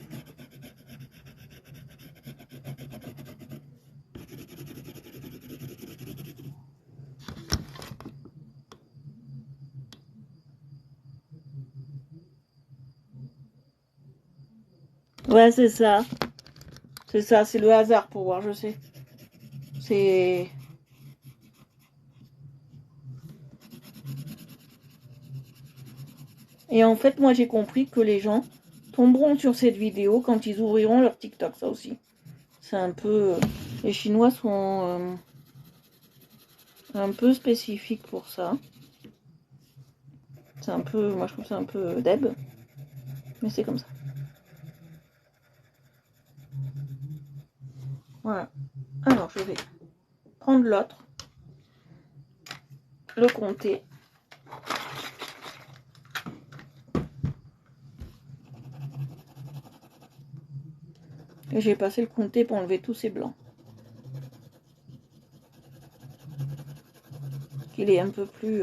Ouais, c'est ça. C'est ça, c'est le hasard pour voir, je sais. C'est... Et en fait, moi, j'ai compris que les gens tomberont sur cette vidéo quand ils ouvriront leur TikTok, ça aussi. C'est un peu... Les Chinois sont un peu spécifiques pour ça. C'est un peu... Moi, je trouve ça un peu deb. Mais c'est comme ça. Voilà. Alors, je vais prendre l'autre. Le compter. Et j'ai passé le compter pour enlever tous ces blancs. Qu'il est un peu plus...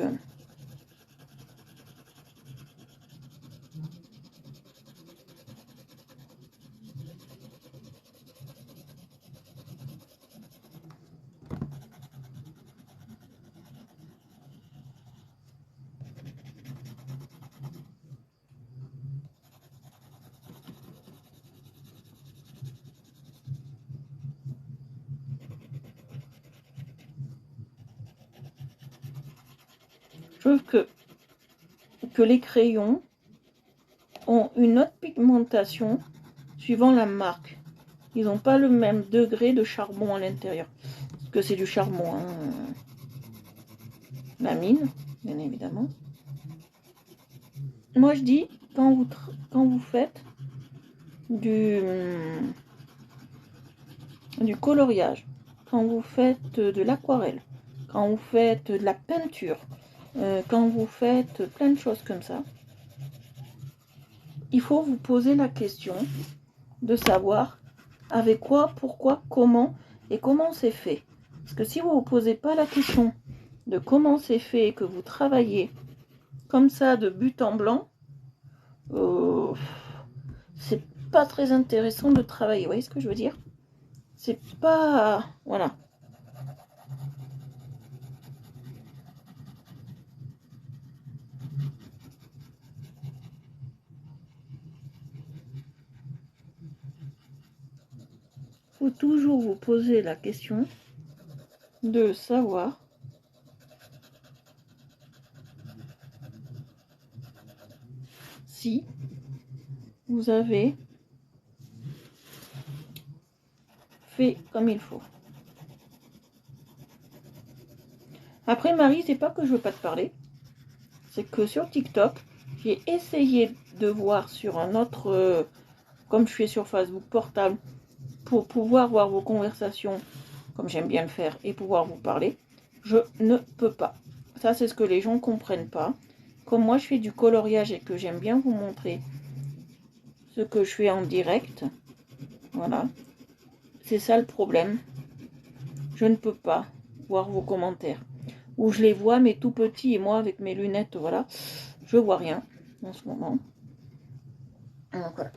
Je trouve que les crayons ont une autre pigmentation suivant la marque. Ils n'ont pas le même degré de charbon à l'intérieur. Parce que c'est du charbon, hein. La mine, bien évidemment. Moi, je dis, quand vous faites du coloriage, quand vous faites de l'aquarelle, quand vous faites de la peinture, quand vous faites plein de choses comme ça, il faut vous poser la question de savoir avec quoi, pourquoi, comment et comment c'est fait. Parce que si vous ne vous posez pas la question de comment c'est fait et que vous travaillez comme ça de but en blanc, c'est pas très intéressant de travailler. Vous voyez ce que je veux dire? C'est pas... Voilà. Il faut toujours vous poser la question de savoir si vous avez fait comme il faut. Après, Marie, c'est pas que je veux pas te parler, c'est que sur TikTok, j'ai essayé de voir sur un autre, comme je fais sur Facebook portable, pour pouvoir voir vos conversations, comme j'aime bien le faire, et pouvoir vous parler. Je ne peux pas. Ça, c'est ce que les gens comprennent pas. Comme moi, je fais du coloriage et que j'aime bien vous montrer ce que je fais en direct. Voilà. C'est ça le problème. Je ne peux pas voir vos commentaires. Ou je les vois, mais tout petits, et moi, avec mes lunettes, voilà, je vois rien en ce moment. Donc voilà.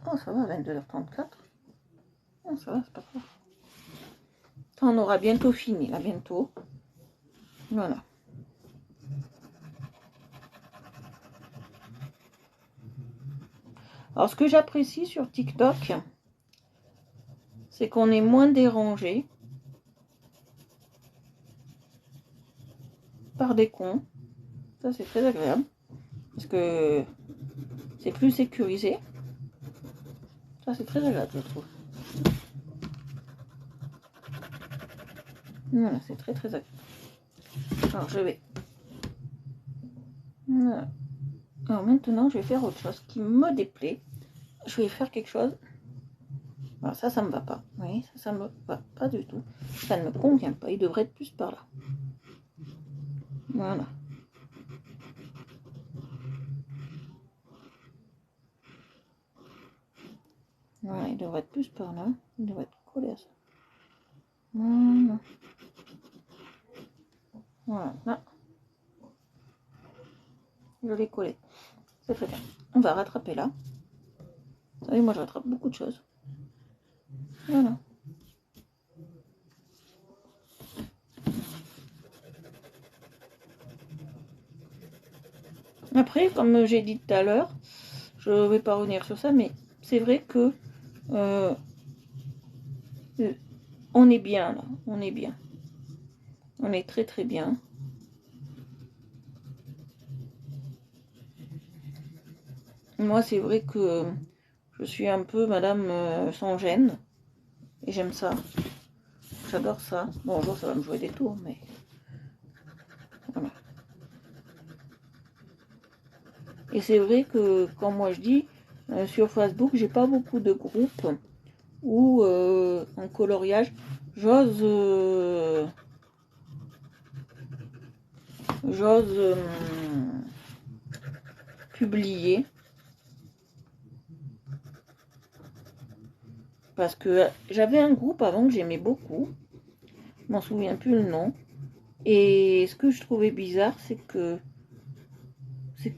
Oh, ça va, 22h34. Oh, ça va, c'est pas grave. On aura bientôt fini, là, bientôt. Voilà. Alors, ce que j'apprécie sur TikTok, c'est qu'on est moins dérangé par des cons. Ça, c'est très agréable. Parce que c'est plus sécurisé. Ça, c'est très agréable, je trouve. Voilà, c'est très, très agréable. Alors, je vais... Voilà. Alors, maintenant, je vais faire autre chose qui me déplaît. Je vais faire quelque chose... Alors, ça me va pas. Oui, ça me va pas du tout. Ça ne me convient pas. Il devrait être plus par là. Voilà. Voilà, il devrait être plus par là. Il devrait être collé à ça. Voilà. Voilà, là. Je l'ai collé. C'est très bien. On va rattraper là. Vous savez, moi je rattrape beaucoup de choses. Voilà. Après, comme j'ai dit tout à l'heure, je ne vais pas revenir sur ça, mais c'est vrai que on est bien là. On est bien. On est très très bien. Moi, c'est vrai que je suis un peu madame sans gêne. Et j'aime ça. J'adore ça. Bon, un jour, ça va me jouer des tours, mais... Voilà. Et c'est vrai que, quand moi je dis, sur Facebook, j'ai pas beaucoup de groupes où, en coloriage, j'ose... publier. Parce que j'avais un groupe avant que j'aimais beaucoup. Je m'en souviens plus le nom. Et ce que je trouvais bizarre, c'est que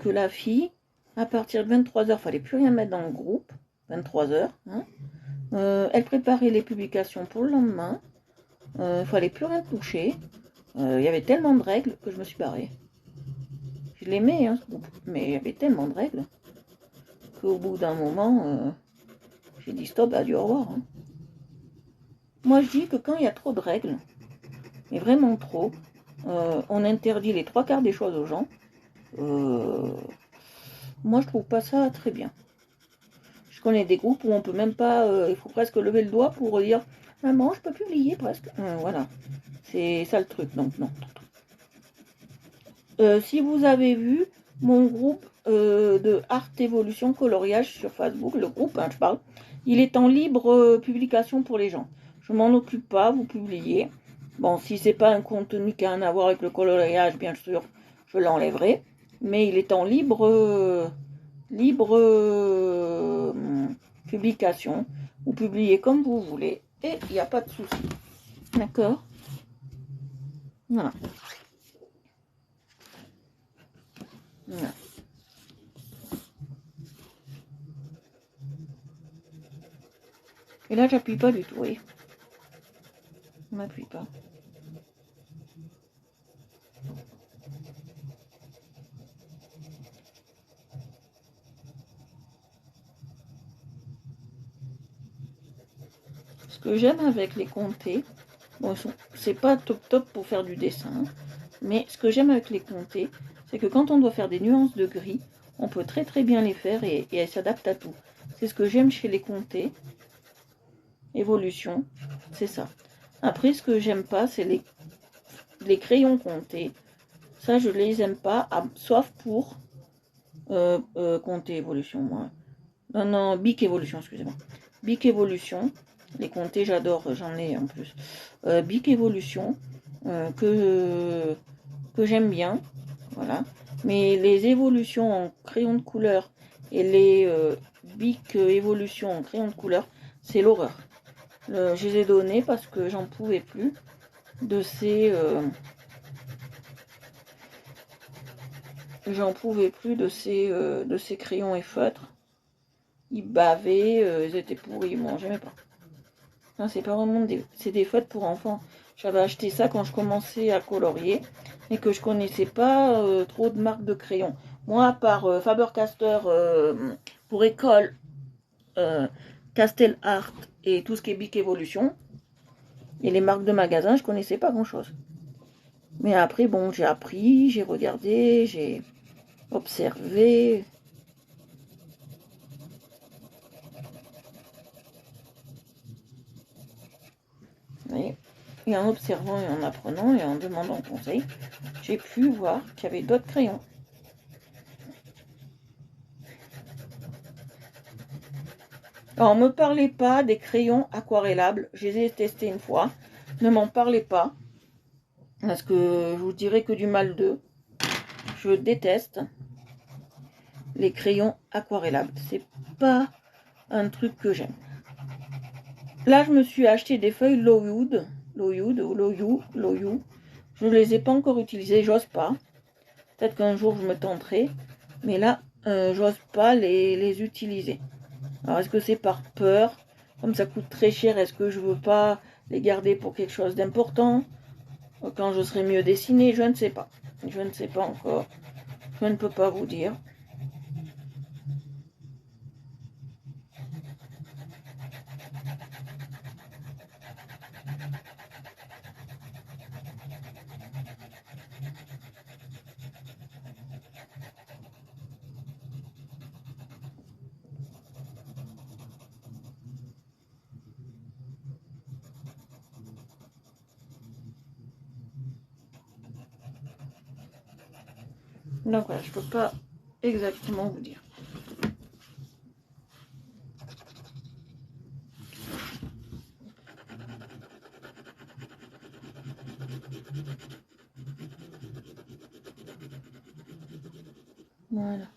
la fille, à partir de 23h, fallait plus rien mettre dans le groupe. 23h. Hein. Elle préparait les publications pour le lendemain. Fallait plus rien toucher. Il y avait tellement de règles que je me suis barrée. Je l'aimais, hein, ce groupe, mais il y avait tellement de règles qu'au bout d'un moment, j'ai dit stop, adieu, au revoir. Hein. Moi, je dis que quand il y a trop de règles, et vraiment trop, on interdit les 3/4 des choses aux gens. Moi, je trouve pas ça très bien. Je connais des groupes où on peut même pas, il faut presque lever le doigt pour dire maman, je peux publier presque. Voilà, c'est ça le truc. Donc non. Si vous avez vu mon groupe de Art Evolution Coloriage sur Facebook, le groupe, hein, je parle, il est en libre publication pour les gens. Je m'en occupe pas, vous publiez. Bon, si c'est pas un contenu qui a rien à voir avec le coloriage, bien sûr, je l'enlèverai. Mais il est en libre publication. Vous publiez comme vous voulez et il n'y a pas de souci. D'accord? Voilà. Voilà. Et là, j'appuie pas du tout, oui. On n'appuie pas. Ce que j'aime avec les comtés, bon, c'est pas top pour faire du dessin, mais ce que j'aime avec les comtés, c'est que quand on doit faire des nuances de gris, On peut très très bien les faire et elles s'adaptent à tout. C'est ce que j'aime chez les Conté. Évolution, c'est ça. Après, ce que j'aime pas, c'est les crayons Conté. Ça, je les aime pas, sauf pour Conté Évolution, moi. Non, Bic Évolution, excusez-moi. Bic Évolution, les Conté, j'adore, j'en ai en plus. Bic Évolution, que j'aime bien, voilà. Mais les évolutions en crayon de couleur et les Bic Évolution en crayon de couleur, c'est l'horreur. Je les ai donnés parce que j'en pouvais plus de ces de ces crayons et feutres. Ils bavaient, ils étaient pourris, moi j'aimais pas. Non, c'est pas vraiment c'est des feutres pour enfants. J'avais acheté ça quand je commençais à colorier et que je connaissais pas trop de marques de crayons. Moi, à part Faber-Castell pour école, Castel Art et tout ce qui est Bic Evolution, et les marques de magasins, je connaissais pas grand-chose. Mais après, bon, j'ai appris, j'ai regardé, j'ai observé. Et en observant et en apprenant et en demandant conseil, j'ai pu voir qu'il y avait d'autres crayons. Alors, ne me parlez pas des crayons aquarellables. Je les ai testés une fois. Ne m'en parlez pas. Parce que je vous dirai que du mal d'eux. Je déteste les crayons aquarellables. C'est pas un truc que j'aime. Là, je me suis acheté des feuilles Loywood. Je ne les ai pas encore utilisées. J'ose pas. Peut-être qu'un jour, je me tenterai. Mais là, j'ose pas les utiliser. Alors, est-ce que c'est par peur? Comme ça coûte très cher, est-ce que je veux pas les garder pour quelque chose d'important? Quand je serai mieux dessinée, je ne sais pas. Je ne sais pas encore. Je ne peux pas vous dire. Donc voilà, je peux pas exactement vous dire. Voilà.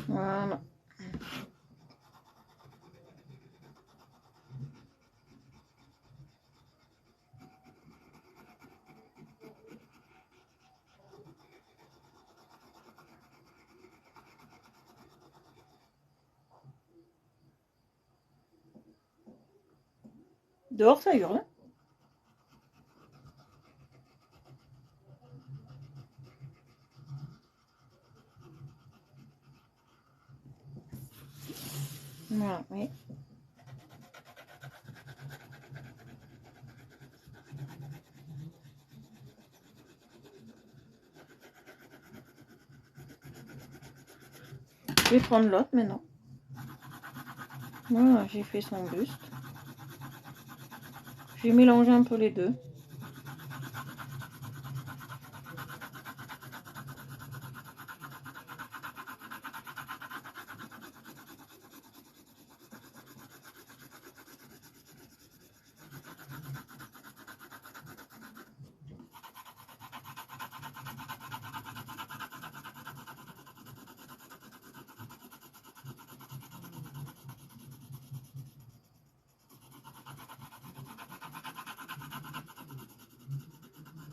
Voilà. Dehors, ça hurle. Voilà, oui. Je vais prendre l'autre maintenant. Voilà, j'ai fait son buste. J'ai mélangé un peu les deux.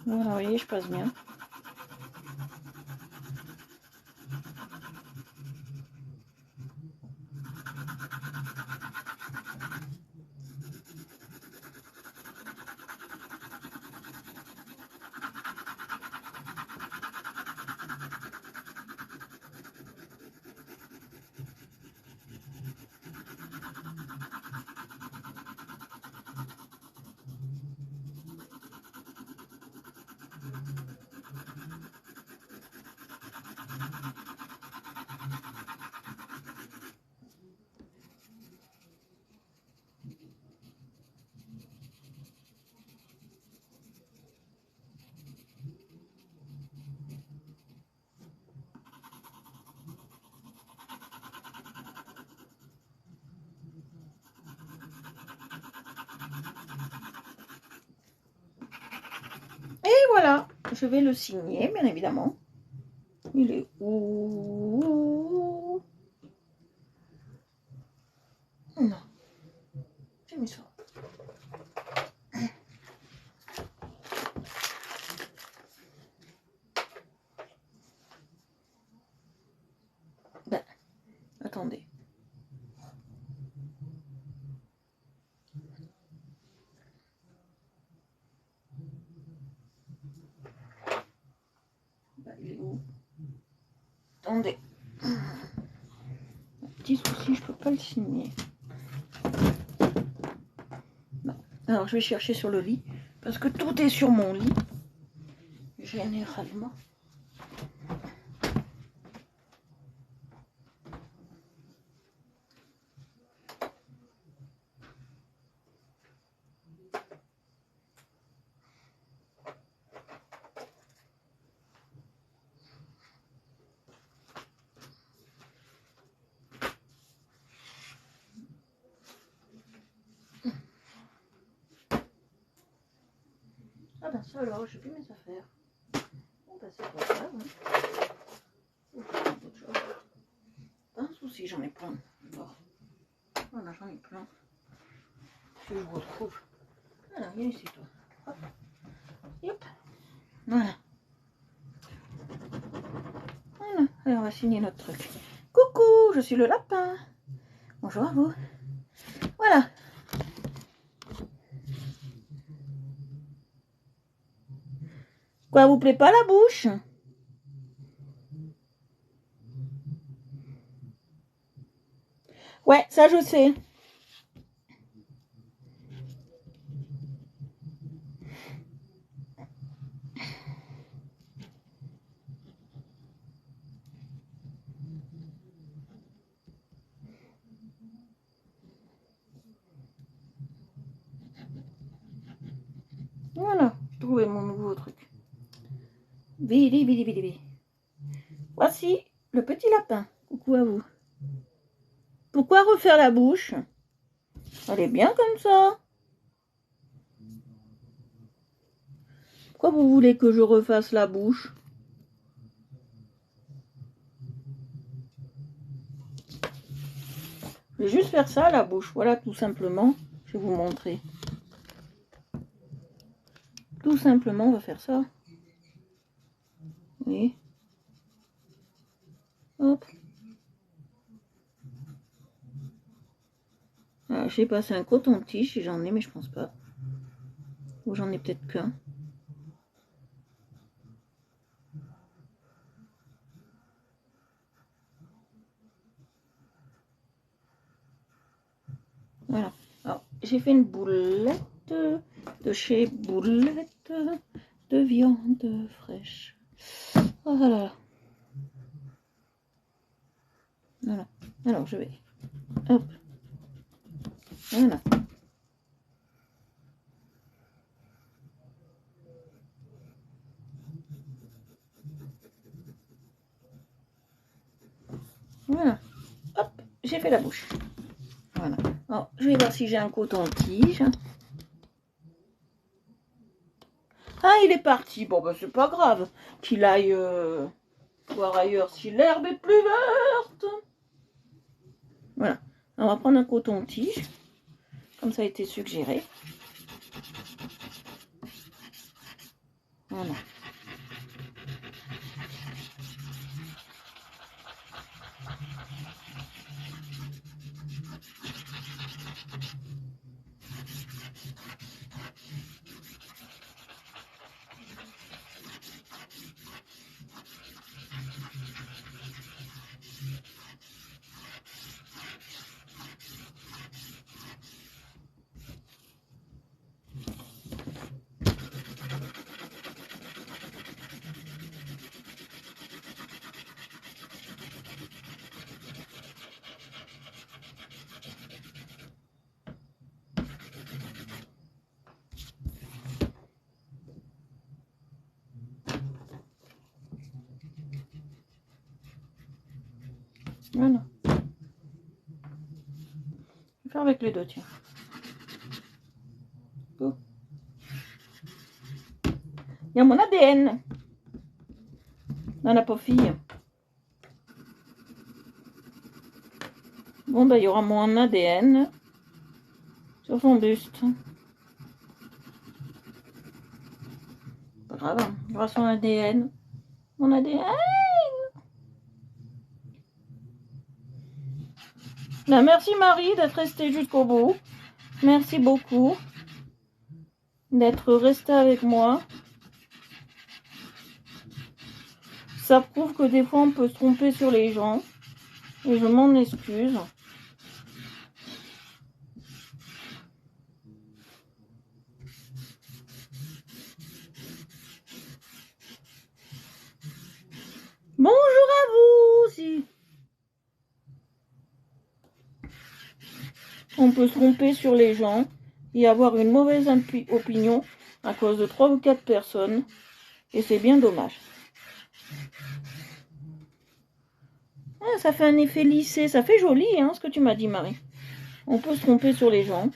Voilà, vous voyez, je passe bien. Et voilà, je vais le signer, bien évidemment. Il est où? Non, j'ai mis ça. Ben, attendez. Ben, il est où? Attendez. Petit souci, je peux pas le signer. Non. Alors, je vais chercher sur le lit, parce que tout est sur mon lit, généralement. Ah ben ça alors, j'ai plus mes affaires. Bon ben c'est pas grave. Pas un souci, j'en ai plein. Bon. Voilà, j'en ai plein. Si je vous retrouve. Voilà, viens ici toi. Hop. Yop. Voilà. Voilà. Allez, on va signer notre truc. Coucou, je suis le lapin. Bonjour à vous. Voilà. Quoi, vous plaît pas la bouche? Ouais, ça je sais. Voilà, j'ai trouvé mon nouveau truc. Vili, vili, vili, vili. Voici le petit lapin. Coucou à vous. Pourquoi refaire la bouche? Elle est bien comme ça. Pourquoi vous voulez que je refasse la bouche? Je vais juste faire ça, la bouche. Voilà, tout simplement. Je vais vous montrer. Tout simplement, on va faire ça. Oui. Hop. Ah, j'ai passé un coton-tige si j'en ai, mais je pense pas. Ou j'en ai peut-être qu'un. Voilà. Alors, j'ai fait une boulette de chez Boulette de viande fraîche. Voilà. Voilà. Alors, je vais. Hop. Voilà. Voilà. Hop. J'ai fait la bouche. Voilà. Alors, je vais voir si j'ai un coton-tige. Ah, il est parti. Bon, ben, c'est pas grave qu'il aille voir ailleurs si l'herbe est plus verte. Voilà. On va prendre un coton-tige, comme ça a été suggéré. Voilà. Voilà. Je vais faire avec les deux, tiens. Oh. Il y a mon ADN dans la pauvre. Bon, ben, il y aura mon ADN sur son buste. Pas grave, hein. Il y aura son ADN. Mon ADN. Ben, merci Marie d'être restée jusqu'au bout. Merci beaucoup d'être restée avec moi. Ça prouve que des fois on peut se tromper sur les gens. Et je m'en excuse. Bonjour à vous aussi. On peut se tromper sur les gens et avoir une mauvaise opinion à cause de 3 ou 4 personnes. Et c'est bien dommage. Ah, ça fait un effet lissé. Ça fait joli, hein, ce que tu m'as dit, Marie. On peut se tromper sur les gens.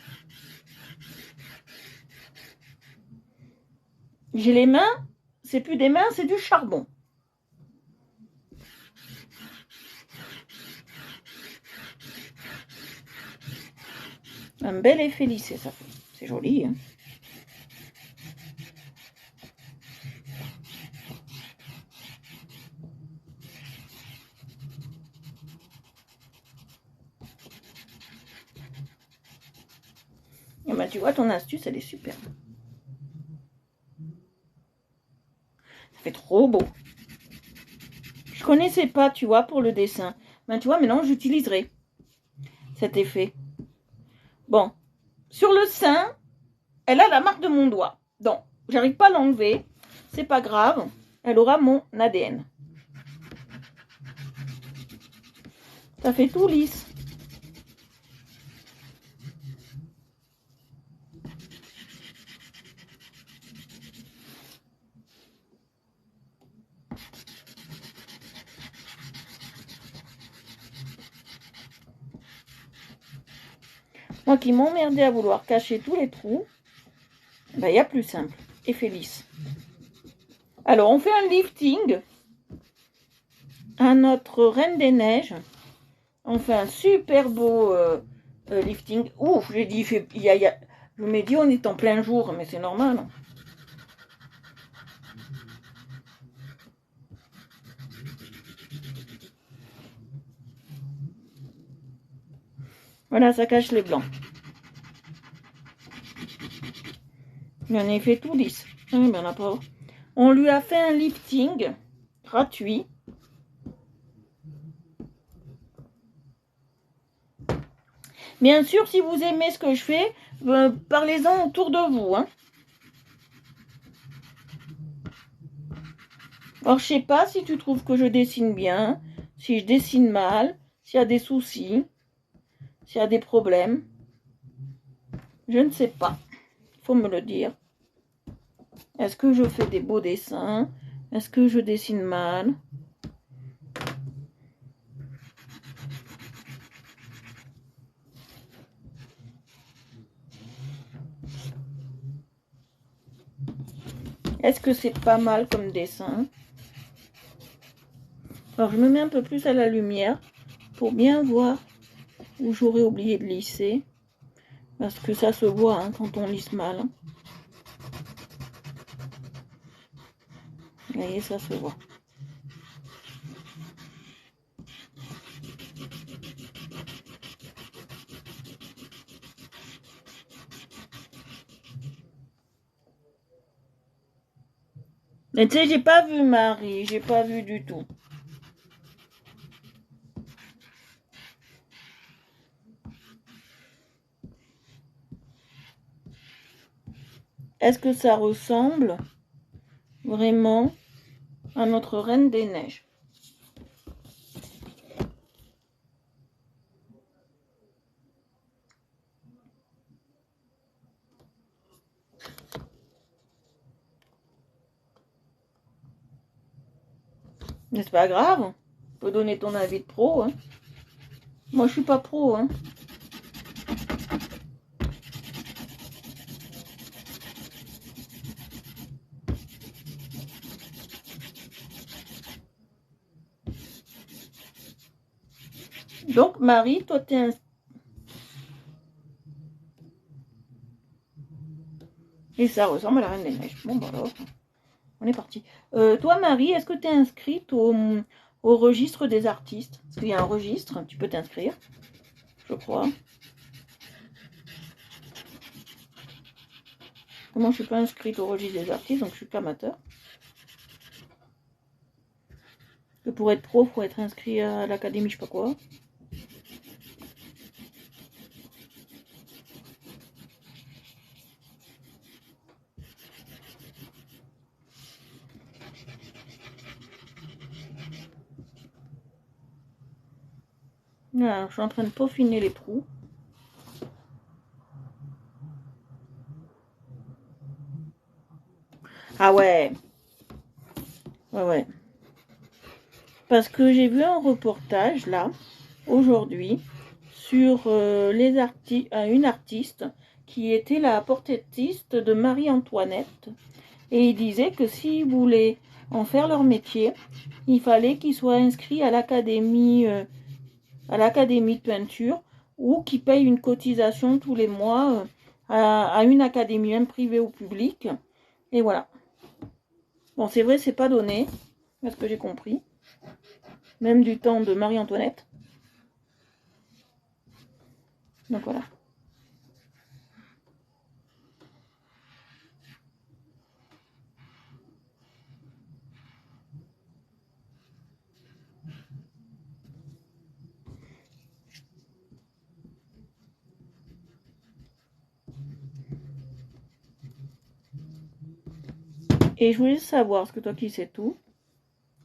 J'ai les mains. C'est plus des mains, c'est du charbon. Un bel effet lissé, ça fait. C'est joli, hein. Et ben, tu vois, ton astuce, elle est super. Ça fait trop beau. Je connaissais pas, tu vois, pour le dessin. Ben, tu vois, maintenant, j'utiliserai cet effet. Bon. Sur le sein, elle a la marque de mon doigt. Donc, j'arrive pas à l'enlever. C'est pas grave. Elle aura mon ADN. Ça fait tout lisse. Moi qui m'emmerdais à vouloir cacher tous les trous, ben, il y a plus simple. Effet lisse. Alors, on fait un lifting à notre Reine des Neiges. On fait un super beau lifting. Ouf, j'ai dit, je m'ai dit, on est en plein jour, mais c'est normal. Voilà, ça cache les blancs. J'en ai fait tout lisse. On lui a fait un lifting gratuit. Bien sûr, si vous aimez ce que je fais, parlez-en autour de vous. Hein. Alors, je sais pas si tu trouves que je dessine bien, si je dessine mal, s'il y a des soucis, s'il y a des problèmes. Je ne sais pas. Il faut me le dire. Est-ce que je fais des beaux dessins? Est-ce que je dessine mal? Est-ce que c'est pas mal comme dessin? Alors, je me mets un peu plus à la lumière pour bien voir où j'aurais oublié de lisser. Parce que ça se voit hein, quand on lisse mal. Vous voyez, ça se voit. Mais tu sais, j'ai pas vu Marie, j'ai pas vu du tout. Est-ce que ça ressemble vraiment à notre Reine des Neiges? Mais c'est pas grave, tu peux donner ton avis de pro. Hein. Moi, je suis pas pro. Hein. Donc, Marie, toi, t'es un... Et ça ressemble à la Reine des Neiges. Bon, bah alors, on est parti. Toi, Marie, est-ce que tu es inscrite au registre des artistes? Parce qu'il y a un registre, tu peux t'inscrire, je crois. Moi, je suis pas inscrite au registre des artistes, donc je suis qu'amateur. Que pour être pro, il faut être inscrit à l'académie, je sais pas quoi. Alors, je suis en train de peaufiner les trous. Ah ouais. Ouais. Parce que j'ai vu un reportage, là, aujourd'hui, sur une artiste qui était la portraitiste de Marie-Antoinette. Et il disait que s'ils voulaient en faire leur métier, il fallait qu'ils soient inscrits à l'académie de peinture ou qu'ils payent une cotisation tous les mois à une académie, même privée ou publique. Et voilà. Bon, c'est vrai, c'est pas donné, à ce que j'ai compris. Même du temps de Marie-Antoinette. Donc voilà. Et je voulais savoir, parce que toi qui sais tout,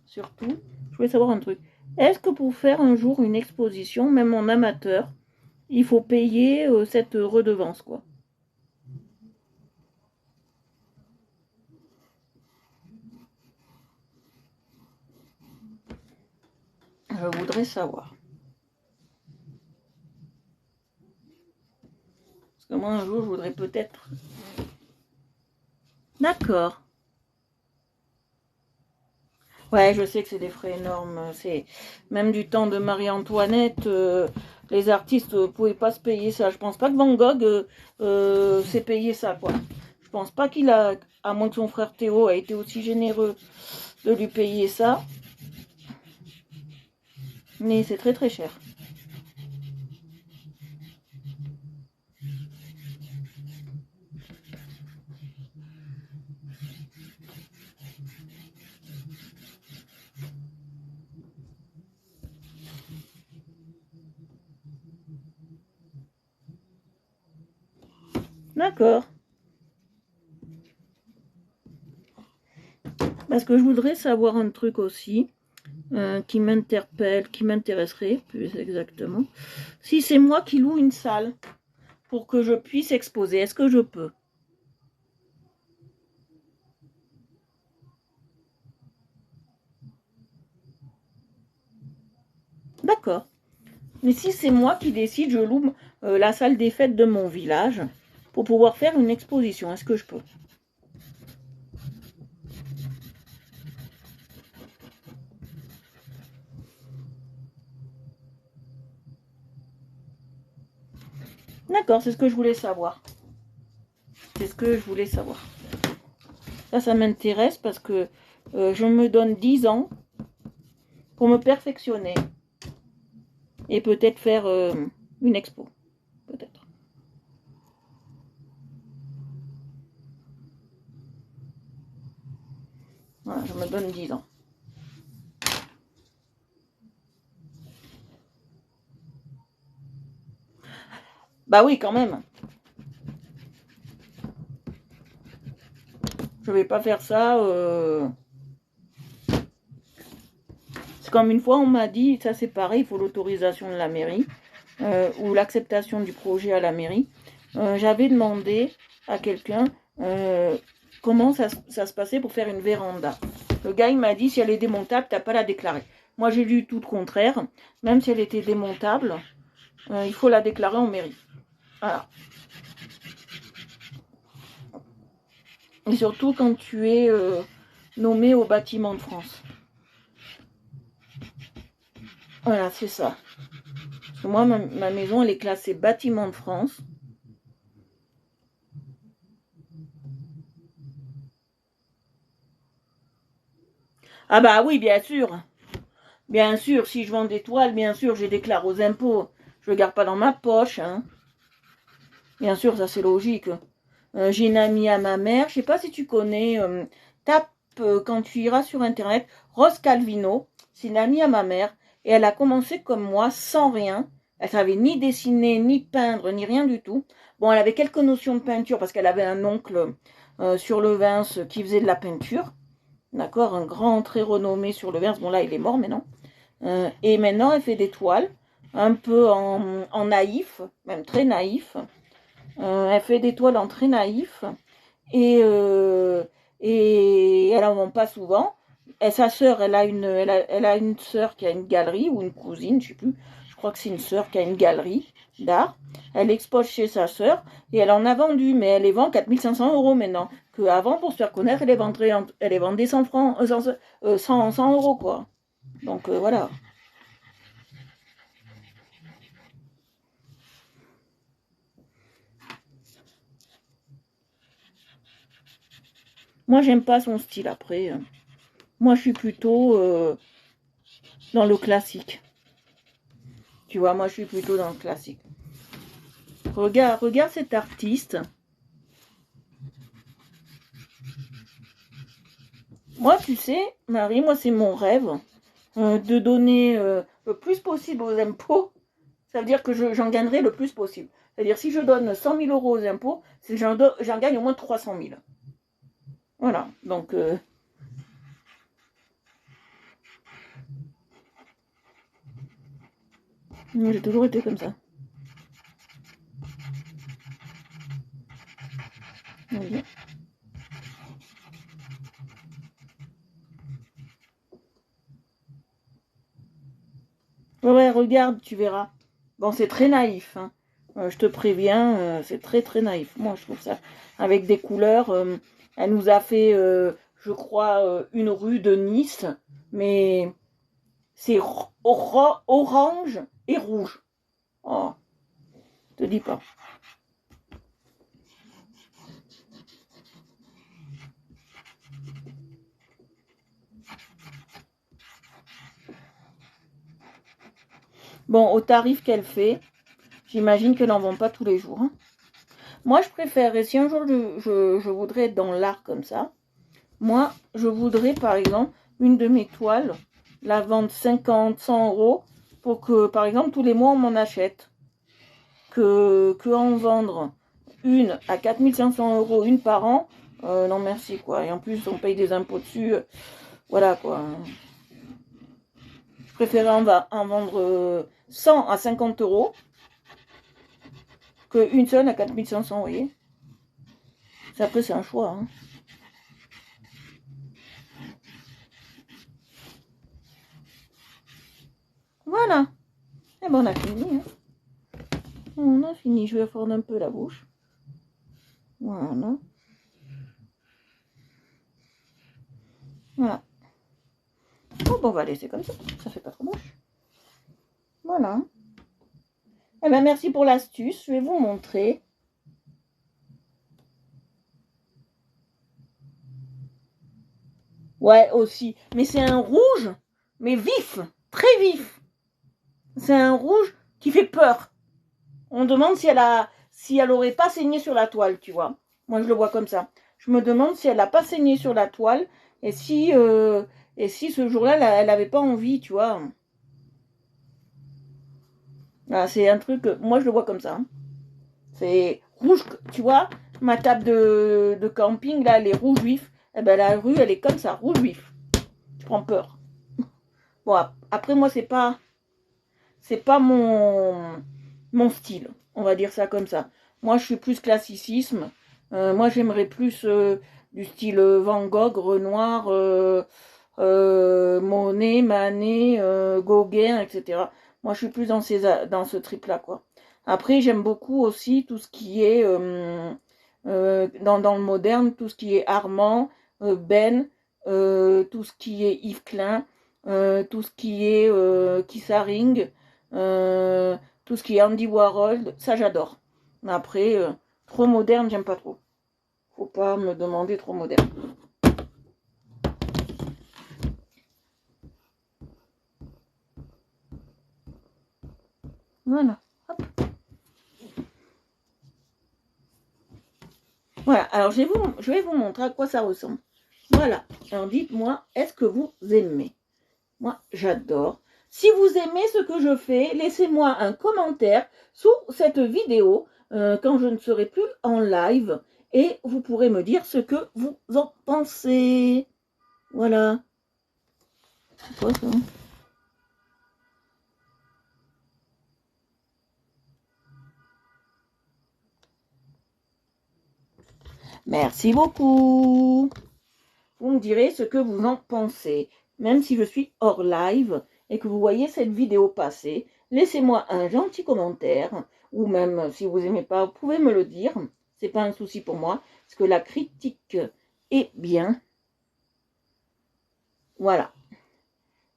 surtout, je voulais savoir un truc. Est-ce que pour faire un jour une exposition, même en amateur, il faut payer cette redevance, quoi? Je voudrais savoir. Parce que moi, un jour, je voudrais peut-être... D'accord. Ouais, je sais que c'est des frais énormes. C'est même du temps de Marie-Antoinette, les artistes ne pouvaient pas se payer ça. Je pense pas que Van Gogh s'est payé ça, quoi. Je pense pas qu'il a, à moins que son frère Théo a été aussi généreux de lui payer ça. Mais c'est très très cher. D'accord. Parce que je voudrais savoir un truc aussi qui m'interpelle, qui m'intéresserait plus exactement. Si c'est moi qui loue une salle pour que je puisse exposer, est-ce que je peux? D'accord. Mais si c'est moi qui décide, je loue la salle des fêtes de mon village pour pouvoir faire une exposition, est-ce que je peux? D'accord, c'est ce que je voulais savoir. C'est ce que je voulais savoir. Ça m'intéresse parce que je me donne 10 ans pour me perfectionner et peut-être faire une expo, peut-être. Voilà, je me donne 10 ans. Bah oui, quand même. Je vais pas faire ça. C'est comme une fois, on m'a dit, ça c'est pareil, il faut l'autorisation de la mairie ou l'acceptation du projet à la mairie. J'avais demandé à quelqu'un comment ça se passait pour faire une véranda. Le gars, il m'a dit, si elle est démontable, t'as pas à la déclarer. Moi, j'ai lu tout le contraire. Même si elle était démontable, il faut la déclarer en mairie. Voilà. Et surtout quand tu es nommé au bâtiment de France. Voilà, c'est ça. Parce que moi, ma maison, elle est classée bâtiment de France. Ah bah oui, bien sûr. Bien sûr, si je vends des toiles, bien sûr, je déclare aux impôts. Je ne le garde pas dans ma poche. Hein. Bien sûr, ça c'est logique. J'ai une amie à ma mère, je sais pas si tu connais, tape quand tu iras sur internet, Rose Calvino, c'est une amie à ma mère, et elle a commencé comme moi, sans rien. Elle savait ni dessiner, ni peindre, ni rien du tout. Bon, elle avait quelques notions de peinture parce qu'elle avait un oncle sur le Vins qui faisait de la peinture. D'accord, un grand très renommé sur le Vins. Bon là, il est mort maintenant. Et maintenant, elle fait des toiles, un peu en naïf, même très naïf. Elle fait des toiles en très naïf et elle en vend pas souvent. Et sa sœur, elle a une sœur qui a une galerie ou une cousine, je sais plus. Je crois que c'est une sœur qui a une galerie d'art. Elle expose chez sa sœur et elle en a vendu, mais elle les vend 4 500 € maintenant. Que avant, pour se faire connaître, elle les vendait 100 francs, 100 € quoi. Donc voilà. Moi, j'aime pas son style après. Moi, je suis plutôt dans le classique. Tu vois, moi, je suis plutôt dans le classique. Regarde cet artiste. Moi, tu sais, Marie, moi, c'est mon rêve de donner le plus possible aux impôts. Ça veut dire que j'en gagnerai le plus possible. C'est-à-dire, si je donne 100 000 € aux impôts, c'est que j'en gagne au moins 300 000. Voilà. Donc, j'ai toujours été comme ça. Oui. Ouais, regarde, tu verras. Bon, c'est très naïf. Hein. Je te préviens, c'est très très naïf. Moi, je trouve ça. Avec des couleurs. Elle nous a fait, je crois, une rue de Nice. Mais c'est orange et rouge. Oh, je te dis pas. Bon, au tarif qu'elle fait, j'imagine qu'elle n'en vend pas tous les jours. Hein. Moi, je préférerais, si un jour je voudrais être dans l'art comme ça, moi, je voudrais, par exemple, une de mes toiles, la vendre 50, 100 € pour que, par exemple, tous les mois, on m'en achète. Que en vendre une à 4 500 € une par an, non merci, quoi. Et en plus, on paye des impôts dessus. Voilà, quoi. Je préférais en vendre 100 à 50 € qu'une seule à 4 500, vous voyez. Après, c'est un choix. Hein. Voilà. Et bon, on a fini. Hein. On a fini. Je vais fendre un peu la bouche. Voilà. Voilà. Oh, bon, on va laisser comme ça. Ça fait pas trop moche. Voilà. Eh ben, merci pour l'astuce. Je vais vous montrer. Ouais, aussi. Mais c'est un rouge, mais vif, très vif. C'est un rouge qui fait peur. On demande si elle aurait pas saigné sur la toile, tu vois. Moi, je le vois comme ça. Je me demande si elle n'a pas saigné sur la toile et si ce jour-là, elle n'avait pas envie, tu vois. Ah, c'est un truc, moi, je le vois comme ça. Hein. C'est rouge, tu vois. Ma table de camping, là, elle est rouge vif. Eh ben, la rue, elle est comme ça, rouge vif. Tu prends peur. Bon, après, moi, c'est pas mon style, on va dire ça comme ça. Moi, je suis plus classicisme. Moi, j'aimerais plus du style Van Gogh, Renoir, Monet, Manet, Gauguin, etc. Moi, je suis plus dans ce trip-là, quoi. Après, j'aime beaucoup aussi tout ce qui est dans le moderne, tout ce qui est Armand, Ben, tout ce qui est Yves Klein, tout ce qui est Kissaring, euh, tout ce qui est Andy Warhol, ça j'adore. Mais après, trop moderne, j'aime pas trop. Faut pas me demander trop moderne. Voilà. Hop. Voilà. Alors je vais vous montrer à quoi ça ressemble. Voilà. Alors dites-moi, est-ce que vous aimez? Moi, j'adore. Si vous aimez ce que je fais, laissez-moi un commentaire sous cette vidéo quand je ne serai plus en live et vous pourrez me dire ce que vous en pensez. Voilà. C'est quoi ça? Merci beaucoup. Vous me direz ce que vous en pensez. Même si je suis hors live et que vous voyez cette vidéo passer, laissez-moi un gentil commentaire ou même si vous n'aimez pas, vous pouvez me le dire. C'est pas un souci pour moi parce que la critique est bien. Voilà.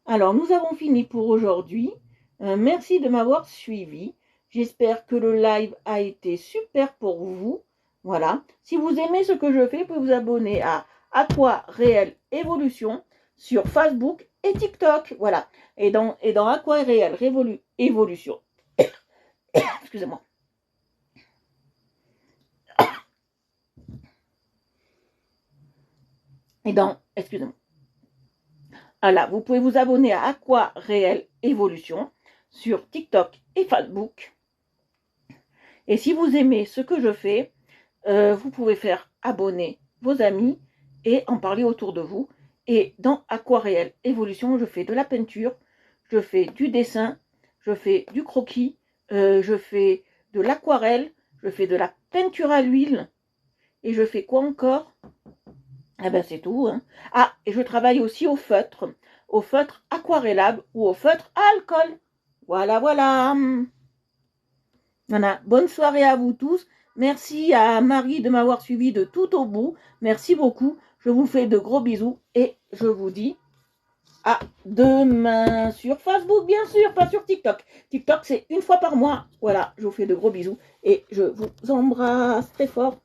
Alors, nous avons fini pour aujourd'hui. Merci de m'avoir suivi. J'espère que le live a été super pour vous. Voilà. Si vous aimez ce que je fais, vous pouvez vous abonner à Aquaréel Evolution sur Facebook et TikTok. Voilà. Et dans Aquaréel Evolution. Excusez-moi. Excusez-moi. Voilà, vous pouvez vous abonner à Aquaréel Evolution sur TikTok et Facebook. Et si vous aimez ce que je fais, vous pouvez faire abonner vos amis et en parler autour de vous. Et dans Aquaréel Evolution, je fais de la peinture, je fais du dessin, je fais du croquis, je fais de l'aquarelle, je fais de la peinture à l'huile et je fais quoi encore? Eh ben c'est tout. Hein. Ah, et je travaille aussi au feutre aquarellable ou au feutre à alcool. Voilà, voilà. Voilà, bonne soirée à vous tous. Merci à Marie de m'avoir suivi de tout au bout. Merci beaucoup. Je vous fais de gros bisous et je vous dis à demain sur Facebook, bien sûr, pas sur TikTok. TikTok, c'est une fois par mois. Voilà, je vous fais de gros bisous et je vous embrasse très fort.